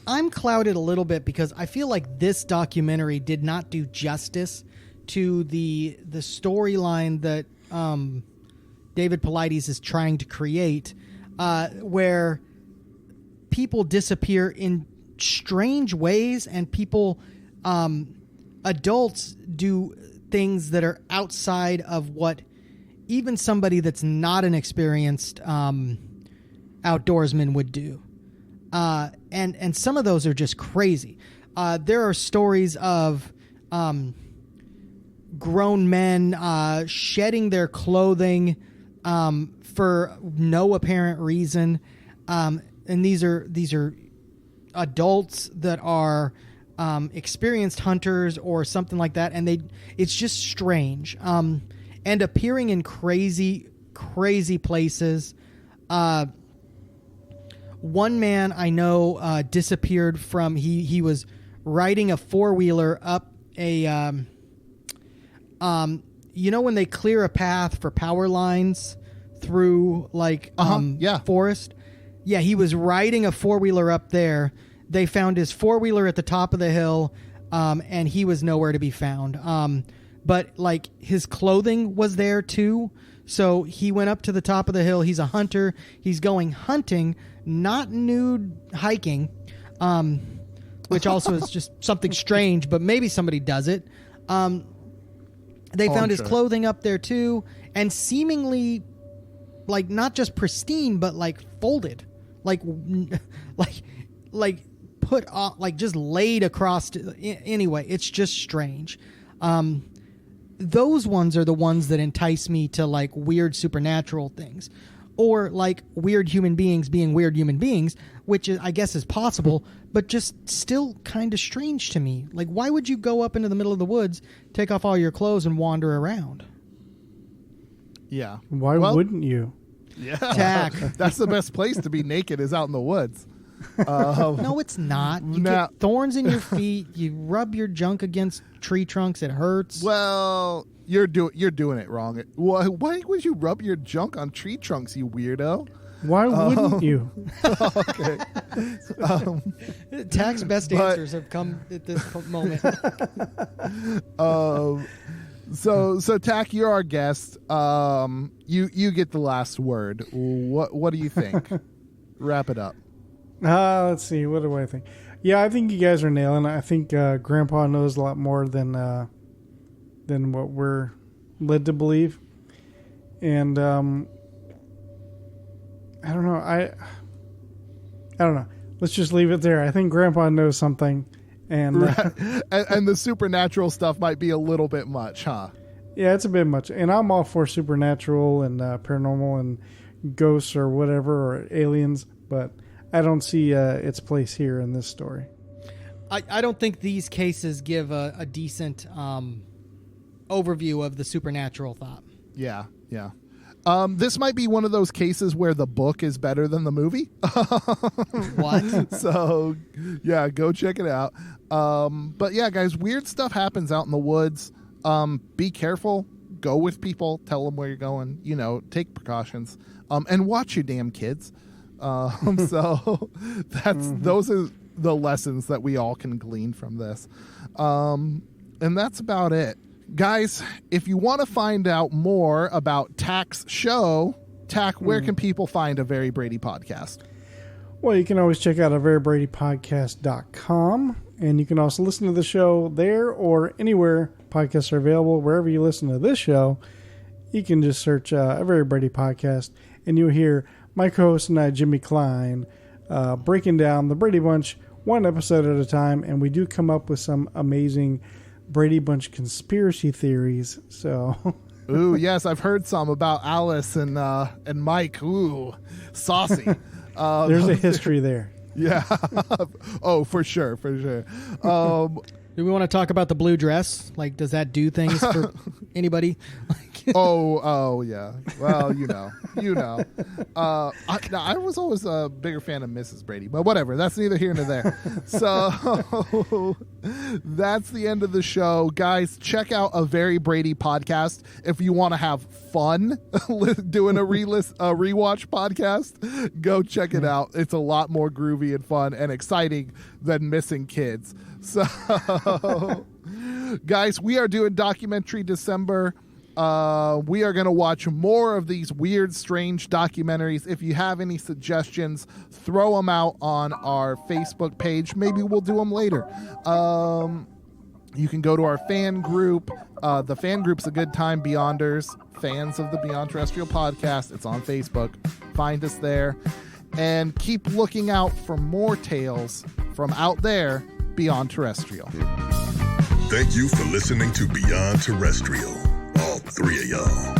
I'm clouded a little bit because I feel like this documentary did not do justice to the storyline that David Paulides is trying to create, where people disappear in strange ways and people, adults do things that are outside of what even somebody that's not an experienced outdoorsman would do. And some of those are just crazy. There are stories of grown men shedding their clothing for no apparent reason. And these are adults that are experienced hunters or something like that, and it's just strange. And appearing in crazy places. One man I know disappeared from. He was riding a 4-wheeler up a. When they clear a path for power lines through forest. Yeah, he was riding a 4-wheeler up there. They found his 4-wheeler at the top of the hill, and he was nowhere to be found. But like his clothing was there too. So he went up to the top of the hill. He's a hunter. He's going hunting, not nude hiking, which also is just something strange, but maybe somebody does it. They Oh, found I'm his sure. clothing up there too, and seemingly, like, not just pristine, but like folded, like put on, like just laid across. Anyway, it's just strange. Those ones are the ones that entice me to like weird supernatural things, or like weird human beings being weird human beings, which is, I guess is possible, but just still kind of strange to me. Like, why would you go up into the middle of the woods, take off all your clothes, and wander around? Yeah. Why Well, wouldn't you? Yeah. Tack. That's the best place to be naked, is out in the woods. No, it's not. You Nah. get thorns in your feet. You rub your junk against tree trunks. It hurts. Well, you're doing it wrong. Why would you rub your junk on tree trunks, you weirdo? Why wouldn't you? Okay. Tack's best But- answers have come at this moment. So Tack, you're our guest. You get the last word. What do you think? Wrap it up. Let's see. What do I think? Yeah, I think you guys are nailing it. I think Grandpa knows a lot more than what we're led to believe. And I don't know. I don't know. Let's just leave it there. I think Grandpa knows something, and And the supernatural stuff might be a little bit much, huh? yeah, it's a bit much. And I'm all for supernatural and paranormal and ghosts or whatever, or aliens, but I don't see its place here in this story. I don't think these cases give a decent overview of the supernatural thought. Yeah. This might be one of those cases where the book is better than the movie. What? So, yeah, go check it out. But yeah, guys, weird stuff happens out in the woods. Be careful. Go with people. Tell them where you're going. Take precautions. And watch your damn kids. So those are the lessons that we all can glean from this. And that's about it. Guys, if you want to find out more about Tack's show, Tack, where can people find a Very Brady podcast? Well, you can always check out averybradypodcast.com, and you can also listen to the show there or anywhere podcasts are available. Wherever you listen to this show, you can just search a Very Brady Podcast, and you'll hear my co-host and I, Jimmy Klein, breaking down the Brady Bunch one episode at a time, and we do come up with some amazing Brady Bunch conspiracy theories. So, Ooh, yes, I've heard some about Alice and Mike. Ooh, saucy. there's a history there. Yeah. Oh, for sure. Do we want to talk about the blue dress? Like, does that do things for anybody? Oh, yeah. Well, you know. I was always a bigger fan of Mrs. Brady, but whatever. That's neither here nor there. So that's the end of the show, guys. Check out a Very Brady podcast if you want to have fun doing a rewatch podcast. Go check it out. It's a lot more groovy and fun and exciting than Missing Kids. So, guys, we are doing Documentary December. We are going to watch more of these weird, strange documentaries. If you have any suggestions, throw them out on our Facebook page. Maybe we'll do them later. You can go to our fan group. The fan group's a good time, Beyonders, fans of the Beyond Terrestrial podcast. It's on Facebook. Find us there. And keep looking out for more tales from out there beyond terrestrial. Thank you for listening to Beyond Terrestrial, all three of y'all.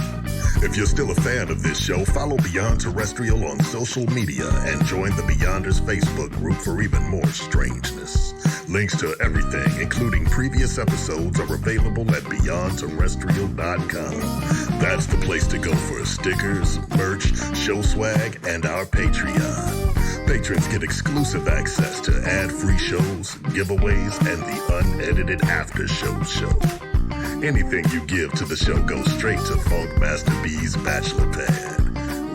If you're still a fan of this show, follow Beyond Terrestrial on social media and join the Beyonders Facebook group for even more strangeness. Links to everything, including previous episodes, are available at BeyondTerrestrial.com. That's the place to go for stickers, merch, show swag, and our Patreon. Patrons get exclusive access to ad-free shows, giveaways, and the unedited after-show show. Anything you give to the show goes straight to Funkmaster B's bachelor pad,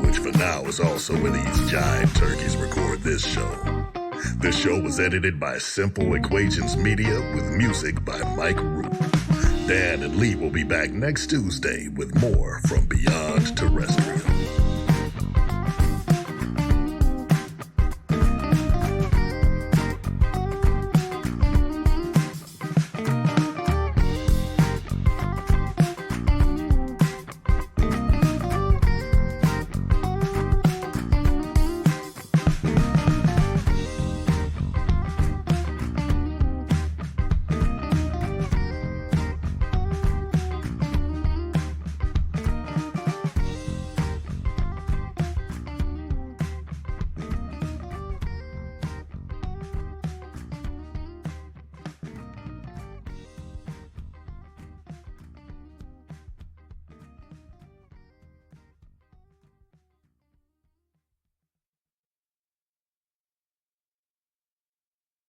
which for now is also where these giant turkeys record this show. This show was edited by Simple Equations Media with music by Mike Root. Dan and Lee will be back next Tuesday with more from Beyond Terrestrial.